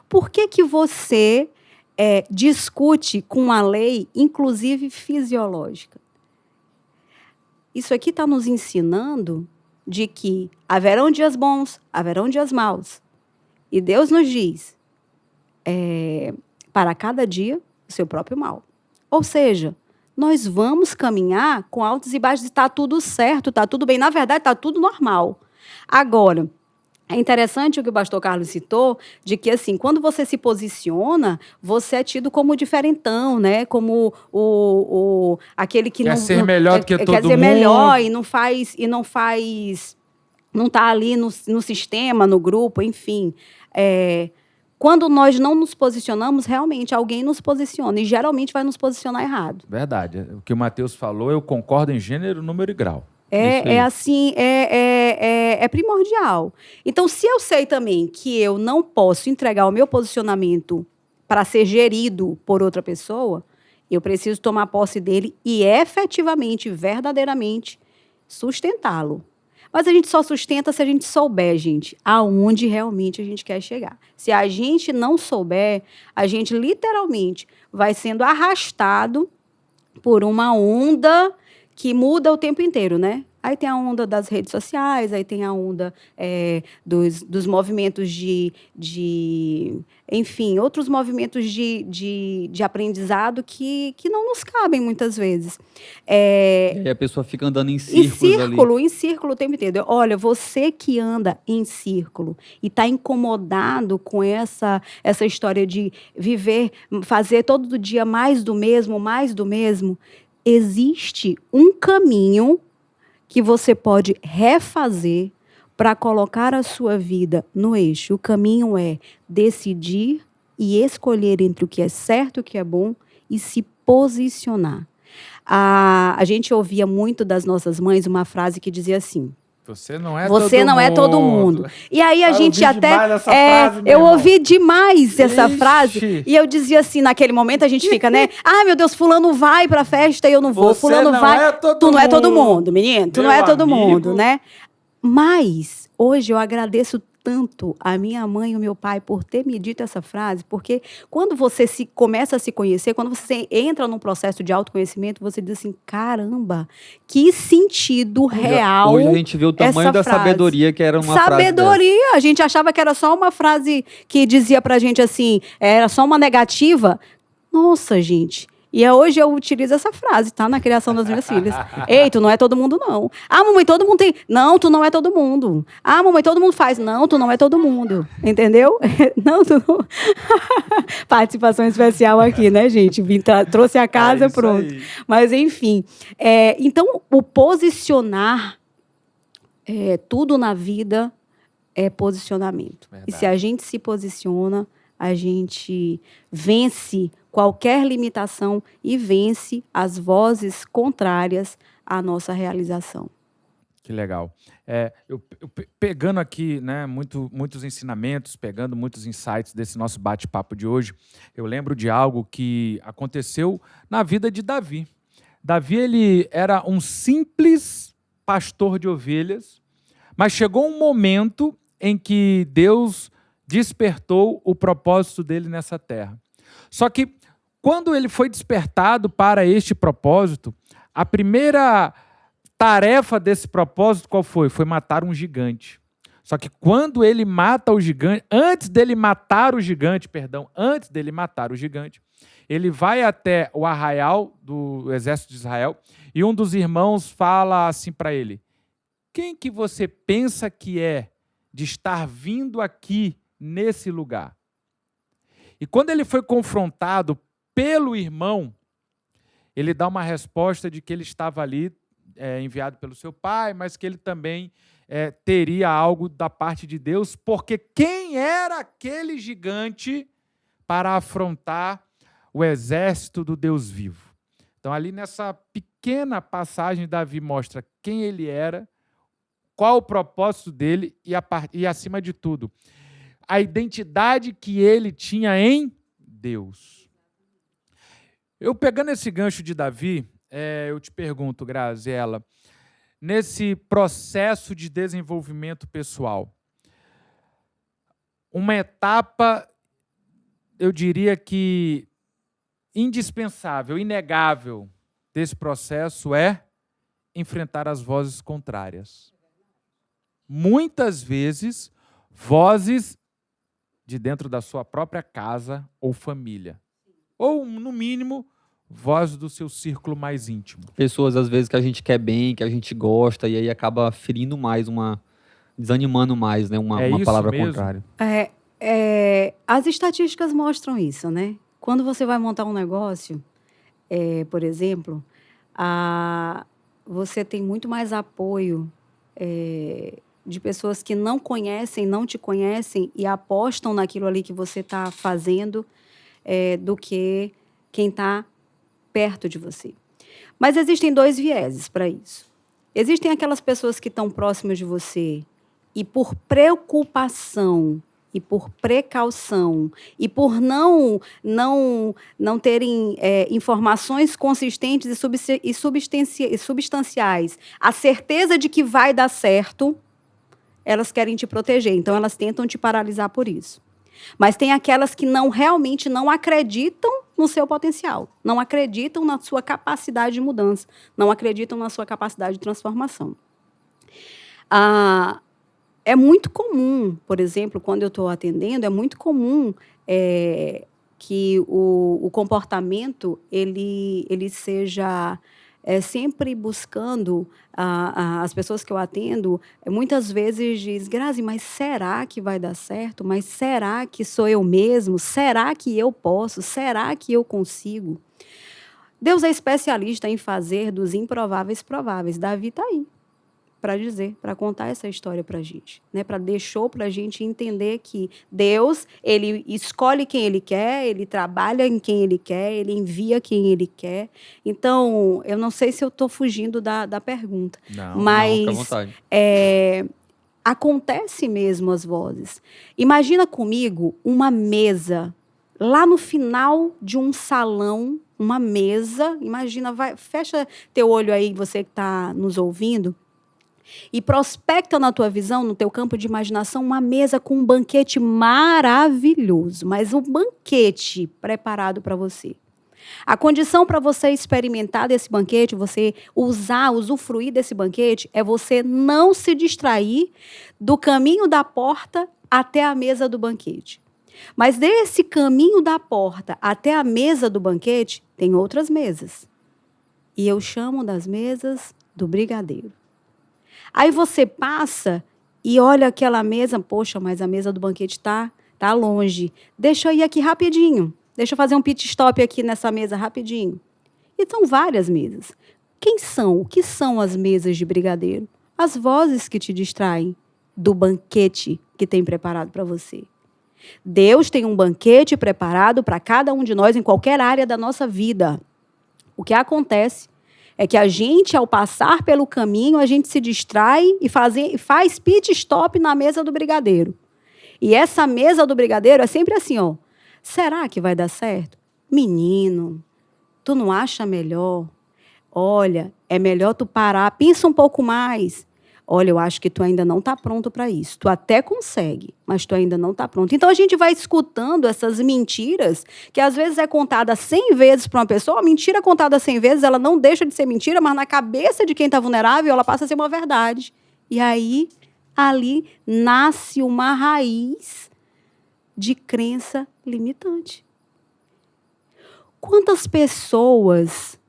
Speaker 3: Por que você discute com a lei, inclusive fisiológica? Isso aqui está nos ensinando de que haverão dias bons, haverão dias maus. E Deus nos diz: para cada dia, o seu próprio mal. Ou seja, nós vamos caminhar com altos e baixos, está tudo certo, está tudo bem. Na verdade, está tudo normal. Agora, é interessante o que o pastor Carlos citou, de que, assim, quando você se posiciona, você é tido como diferentão, né? Como aquele que
Speaker 1: quer ser melhor do que todo mundo.
Speaker 3: Quer ser melhor e não está ali no sistema, no grupo, enfim. Quando nós não nos posicionamos, realmente alguém nos posiciona e geralmente vai nos posicionar errado.
Speaker 1: Verdade. O que o Mateus falou, eu concordo em gênero, número e grau.
Speaker 3: É primordial. Então, se eu sei também que eu não posso entregar o meu posicionamento para ser gerido por outra pessoa, eu preciso tomar posse dele e efetivamente, verdadeiramente, sustentá-lo. Mas a gente só sustenta se a gente souber, gente, aonde realmente a gente quer chegar. Se a gente não souber, a gente literalmente vai sendo arrastado por uma onda que muda o tempo inteiro, né? Aí tem a onda das redes sociais, aí tem a onda dos movimentos enfim, outros movimentos de aprendizado que não nos cabem muitas vezes.
Speaker 2: E a pessoa fica andando em círculo
Speaker 3: Em círculo o tempo inteiro. Olha, você que anda em círculo e está incomodado com essa história de viver, fazer todo dia mais do mesmo, existe um caminho que você pode refazer para colocar a sua vida no eixo. O caminho é decidir e escolher entre o que é certo e o que é bom e se posicionar. A gente ouvia muito das nossas mães uma frase que dizia assim:
Speaker 1: Você não é
Speaker 3: você
Speaker 1: todo
Speaker 3: não é todo mundo. E aí a
Speaker 1: Eu
Speaker 3: gente
Speaker 1: ouvi demais
Speaker 3: até.
Speaker 1: essa frase, meu
Speaker 3: Eu
Speaker 1: irmão.
Speaker 3: ouvi demais essa
Speaker 1: Ixi.
Speaker 3: frase. E eu dizia assim, naquele momento a gente fica, né? Ah, meu Deus, fulano vai pra festa e eu não vou.
Speaker 1: Você
Speaker 3: Fulano
Speaker 1: não
Speaker 3: vai.
Speaker 1: é todo
Speaker 3: Tu não é todo
Speaker 1: mundo.
Speaker 3: mundo, menino. Tu
Speaker 1: Meu
Speaker 3: não é todo
Speaker 1: amigo.
Speaker 3: mundo, né? Mas hoje eu agradeço tanto a minha mãe e o meu pai por ter me dito essa frase, porque quando você começa a se conhecer, quando você entra num processo de autoconhecimento, você diz assim, caramba, que sentido real.
Speaker 2: Hoje a gente vê o tamanho
Speaker 3: essa
Speaker 2: da
Speaker 3: frase.
Speaker 2: sabedoria que era uma frase dessa.
Speaker 3: Sabedoria. A gente achava que era só uma frase que dizia pra gente assim, era só uma negativa. Nossa, gente. E hoje eu utilizo essa frase, tá? Na criação das minhas filhas. Ei, tu não é todo mundo, não. Ah, mamãe, todo mundo tem. Não, tu não é todo mundo. Ah, mamãe, todo mundo faz. Não, tu não é todo mundo. Entendeu? Não, tu não. Participação especial aqui, né, gente? Trouxe a casa,
Speaker 1: isso
Speaker 3: pronto.
Speaker 1: aí.
Speaker 3: Mas, enfim. Então, o posicionar tudo na vida é posicionamento.
Speaker 1: Verdade.
Speaker 3: E se a gente se posiciona, a gente vence qualquer limitação e vence as vozes contrárias à nossa realização.
Speaker 1: Que legal. Eu pegando aqui, né, muitos ensinamentos, pegando muitos insights desse nosso bate-papo de hoje, eu lembro de algo que aconteceu na vida de Davi. Davi, ele era um simples pastor de ovelhas, mas chegou um momento em que Deus despertou o propósito dele nessa terra. Só que quando ele foi despertado para este propósito, a primeira tarefa desse propósito qual foi? Foi matar um gigante. Só que quando ele mata o gigante, antes dele matar o gigante, ele vai até o arraial do exército de Israel e um dos irmãos fala assim para ele: quem que você pensa que é de estar vindo aqui nesse lugar? E quando ele foi confrontado pelo irmão, ele dá uma resposta de que ele estava ali enviado pelo seu pai, mas que ele também teria algo da parte de Deus, porque quem era aquele gigante para afrontar o exército do Deus vivo? Então, ali nessa pequena passagem, Davi mostra quem ele era, qual o propósito dele e, acima de tudo, a identidade que ele tinha em Deus. Eu pegando esse gancho de Davi, eu te pergunto, Graziela, nesse processo de desenvolvimento pessoal, uma etapa, eu diria que indispensável, inegável desse processo é enfrentar as vozes contrárias. Muitas vezes, vozes de dentro da sua própria casa ou família. Ou, no mínimo, voz do seu círculo mais íntimo.
Speaker 2: Pessoas, às vezes, que a gente quer bem, que a gente gosta, e aí acaba ferindo mais, desanimando mais, né? Uma
Speaker 1: isso
Speaker 2: palavra
Speaker 1: mesmo?
Speaker 2: contrária.
Speaker 3: As estatísticas mostram isso, né? Quando você vai montar um negócio, por exemplo, você tem muito mais apoio de pessoas que não conhecem, não te conhecem e apostam naquilo ali que você está fazendo do que quem está perto de você. Mas existem dois vieses para isso. Existem aquelas pessoas que estão próximas de você e por preocupação e por precaução e por não terem informações consistentes e substanciais, a certeza de que vai dar certo, elas querem te proteger. Então, elas tentam te paralisar por isso. Mas tem aquelas que realmente não acreditam no seu potencial, não acreditam na sua capacidade de mudança, não acreditam na sua capacidade de transformação. É muito comum, por exemplo, quando eu estou atendendo, é muito comum que o comportamento ele seja sempre buscando, as pessoas que eu atendo, muitas vezes diz, Grazi, mas será que vai dar certo? Mas será que sou eu mesmo? Será que eu posso? Será que eu consigo? Deus é especialista em fazer dos improváveis prováveis. Davi está aí. para dizer, para contar essa história para a gente, né? Deixou para a gente entender que Deus, ele escolhe quem ele quer, ele trabalha em quem ele quer, ele envia quem ele quer. Então, eu não sei se eu estou fugindo da pergunta,
Speaker 1: Não,
Speaker 3: mas
Speaker 2: fica à vontade.
Speaker 3: Acontece mesmo as vozes. Imagina comigo uma mesa lá no final de um salão, uma mesa, imagina, fecha teu olho aí, você que está nos ouvindo, e prospecta na tua visão, no teu campo de imaginação, uma mesa com um banquete maravilhoso, mas um banquete preparado para você. A condição para você experimentar desse banquete, você usufruir desse banquete, é você não se distrair do caminho da porta até a mesa do banquete. Mas desse caminho da porta até a mesa do banquete, tem outras mesas. E eu chamo das mesas do brigadeiro. Aí você passa e olha aquela mesa, poxa, mas a mesa do banquete tá longe. Deixa eu ir aqui rapidinho. Deixa eu fazer um pit stop aqui nessa mesa rapidinho. E são várias mesas. O que são as mesas de brigadeiro? As vozes que te distraem do banquete que tem preparado para você. Deus tem um banquete preparado para cada um de nós em qualquer área da nossa vida. O que acontece é que a gente, ao passar pelo caminho, a gente se distrai e faz pit stop na mesa do brigadeiro. E essa mesa do brigadeiro é sempre assim, ó. Será que vai dar certo? Menino, tu não acha melhor? Olha, é melhor tu parar, pensa um pouco mais. Olha, eu acho que tu ainda não está pronto para isso. Tu até consegue, mas tu ainda não está pronto. Então, a gente vai escutando essas mentiras, que às vezes é contada 100 vezes para uma pessoa. A mentira contada 100 vezes, ela não deixa de ser mentira, mas na cabeça de quem está vulnerável, ela passa a ser uma verdade. E aí, ali, nasce uma raiz de crença limitante. Quantas pessoas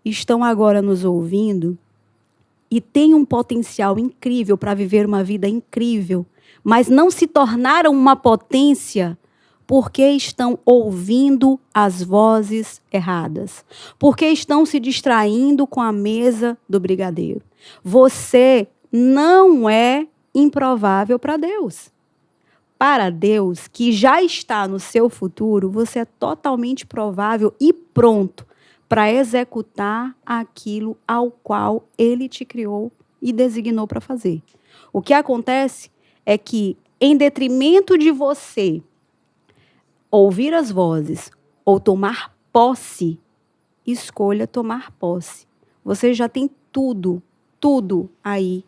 Speaker 3: estão agora nos ouvindo e têm um potencial incrível para viver uma vida incrível, mas não se tornaram uma potência porque estão ouvindo as vozes erradas, porque estão se distraindo com a mesa do brigadeiro. Você não é improvável para Deus. Para Deus, que já está no seu futuro, você é totalmente provável e pronto para executar aquilo ao qual Ele te criou e designou para fazer. O que acontece é que, em detrimento de você ouvir as vozes ou tomar posse, escolha tomar posse. Você já tem tudo aí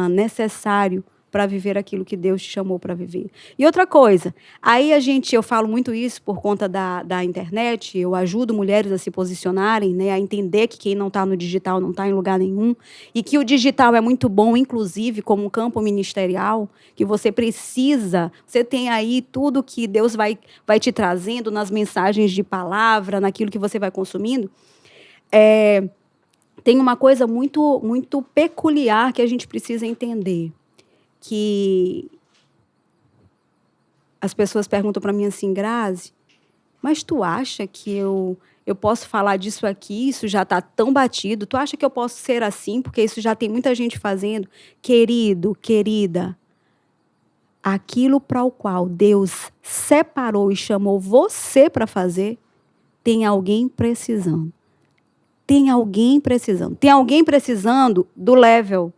Speaker 3: necessário para viver aquilo que Deus te chamou para viver. E outra coisa, aí eu falo muito isso por conta da internet, eu ajudo mulheres a se posicionarem, né, a entender que quem não está no digital não está em lugar nenhum, e que o digital é muito bom, inclusive, como um campo ministerial, que você tem aí tudo que Deus vai te trazendo nas mensagens de palavra, naquilo que você vai consumindo. Tem uma coisa muito, muito peculiar que a gente precisa entender, que as pessoas perguntam para mim assim, Grazi, mas tu acha que eu posso falar disso aqui, isso já está tão batido, tu acha que eu posso ser assim, porque isso já tem muita gente fazendo? Querido, querida, aquilo para o qual Deus separou e chamou você para fazer, tem alguém precisando. Tem alguém precisando. Tem alguém precisando do level.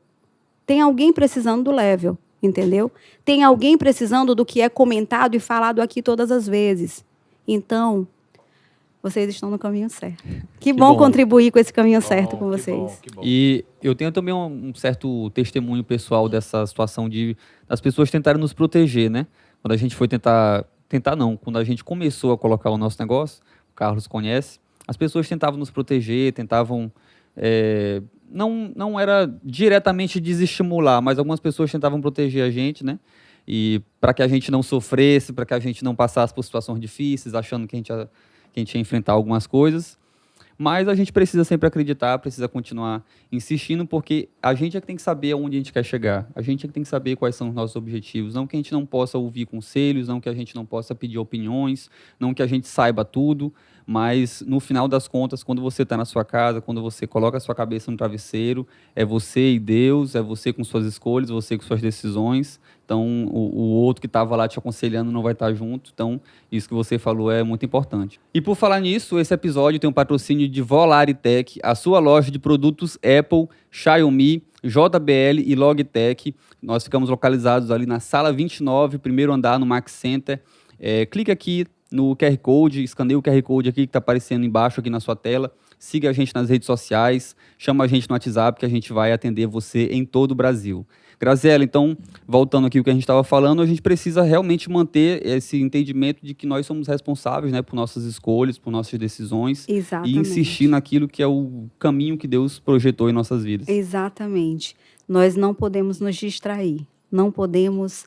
Speaker 3: Tem alguém precisando do level, entendeu? Tem alguém precisando do que é comentado e falado aqui todas as vezes. Então, vocês estão no caminho certo. Que bom contribuir com esse caminho certo com vocês.
Speaker 1: Que bom.
Speaker 2: E eu tenho também um certo testemunho pessoal dessa situação das pessoas tentarem nos proteger, né? Quando a gente foi quando a gente começou a colocar o nosso negócio, o Carlos conhece, as pessoas tentavam nos proteger, tentavam... Não era diretamente desestimular, mas algumas pessoas tentavam proteger a gente, né? E para que a gente não sofresse, para que a gente não passasse por situações difíceis, achando que a gente ia enfrentar algumas coisas. Mas a gente precisa sempre acreditar, precisa continuar insistindo, porque a gente é que tem que saber aonde a gente quer chegar. A gente é que tem que saber quais são os nossos objetivos. Não que a gente não possa ouvir conselhos, não que a gente não possa pedir opiniões, não que a gente saiba tudo, mas no final das contas, quando você está na sua casa, quando você coloca a sua cabeça no travesseiro, é você e Deus, é você com suas escolhas, você com suas decisões. Então, o outro que estava lá te aconselhando não vai estar junto. Então, isso que você falou é muito importante. E por falar nisso, esse episódio tem um patrocínio de Volaritech, a sua loja de produtos Apple, Xiaomi, JBL e Logitech. Nós ficamos localizados ali na sala 29, primeiro andar, no Max Center. Clique aqui no QR Code, escaneie o QR Code aqui que está aparecendo embaixo aqui na sua tela. Siga a gente nas redes sociais, chama a gente no WhatsApp que a gente vai atender você em todo o Brasil. Graziela, então, voltando aqui ao que a gente estava falando, a gente precisa realmente manter esse entendimento de que nós somos responsáveis, né, por nossas escolhas, por nossas decisões.
Speaker 3: Exatamente.
Speaker 2: E insistir naquilo que é o caminho que Deus projetou em nossas vidas.
Speaker 3: Exatamente. Nós não podemos nos distrair, não podemos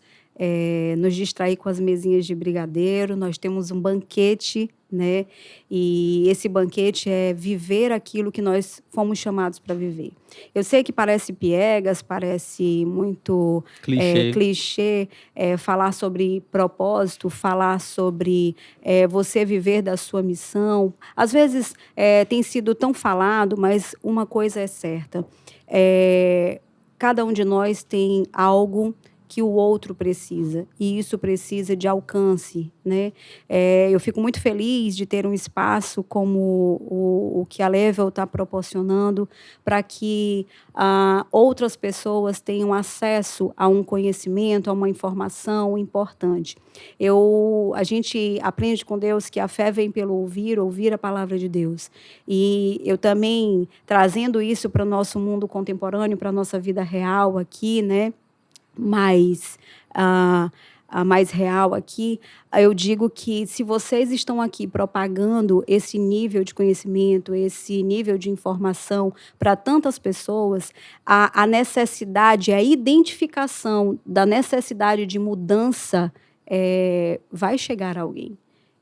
Speaker 3: nos distrair com as mesinhas de brigadeiro. Nós temos um banquete, né? E esse banquete é viver aquilo que nós fomos chamados para viver. Eu sei que parece piegas, parece muito clichê, falar sobre propósito, falar sobre você viver da sua missão. Às vezes tem sido tão falado, mas uma coisa é certa. Cada um de nós tem algo que o outro precisa, e isso precisa de alcance, né? Eu fico muito feliz de ter um espaço como o que a Level está proporcionando para que outras pessoas tenham acesso a um conhecimento, a uma informação importante. A gente aprende com Deus que a fé vem pelo ouvir a palavra de Deus. E eu também, trazendo isso para o nosso mundo contemporâneo, para a nossa vida real aqui, né? Mais real aqui, eu digo que se vocês estão aqui propagando esse nível de conhecimento, esse nível de informação para tantas pessoas, a necessidade, a identificação da necessidade de mudança vai chegar a alguém.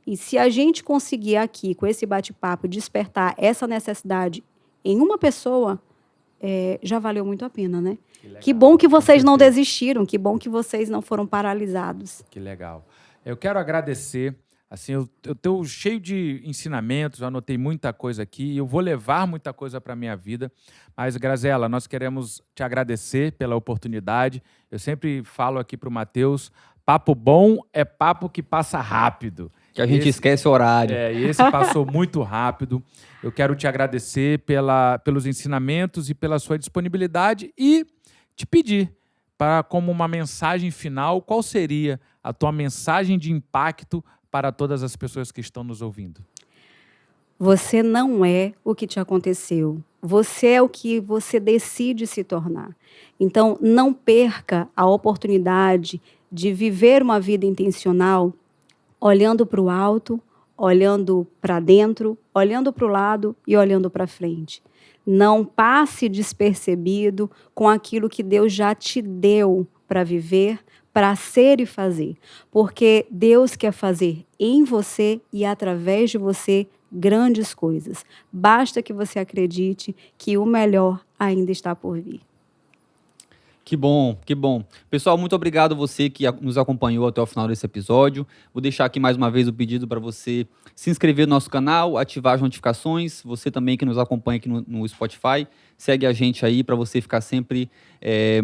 Speaker 3: E se a gente conseguir aqui, com esse bate-papo, despertar essa necessidade em uma pessoa, já valeu muito a pena, né? Que bom que vocês não desistiram, que bom que vocês não foram paralisados.
Speaker 1: Que legal. Eu quero agradecer. Assim, eu estou cheio de ensinamentos, eu anotei muita coisa aqui, eu vou levar muita coisa para a minha vida. Mas, Graziela, nós queremos te agradecer pela oportunidade. Eu sempre falo aqui para o Matheus, papo bom é papo que passa rápido.
Speaker 2: Que a gente esquece o horário.
Speaker 1: E esse passou muito rápido. Eu quero te agradecer pelos ensinamentos e pela sua disponibilidade e te pedir, como uma mensagem final, qual seria a tua mensagem de impacto para todas as pessoas que estão nos ouvindo?
Speaker 3: Você não é o que te aconteceu. Você é o que você decide se tornar. Então, não perca a oportunidade de viver uma vida intencional olhando para o alto, olhando para dentro, olhando para o lado e olhando para frente. Não passe despercebido com aquilo que Deus já te deu para viver, para ser e fazer. Porque Deus quer fazer em você e através de você grandes coisas. Basta que você acredite que o melhor ainda está por vir.
Speaker 2: Que bom, que bom. Pessoal, muito obrigado a você que nos acompanhou até o final desse episódio. Vou deixar aqui mais uma vez o pedido para você se inscrever no nosso canal, ativar as notificações. Você também que nos acompanha aqui no Spotify, segue a gente aí para você ficar sempre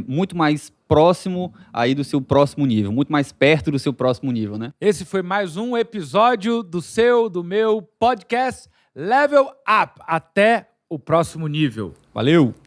Speaker 2: muito mais próximo aí do seu próximo nível, muito mais perto do seu próximo nível, né?
Speaker 1: Esse foi mais um episódio do meu podcast Level Up. Até o próximo nível.
Speaker 2: Valeu!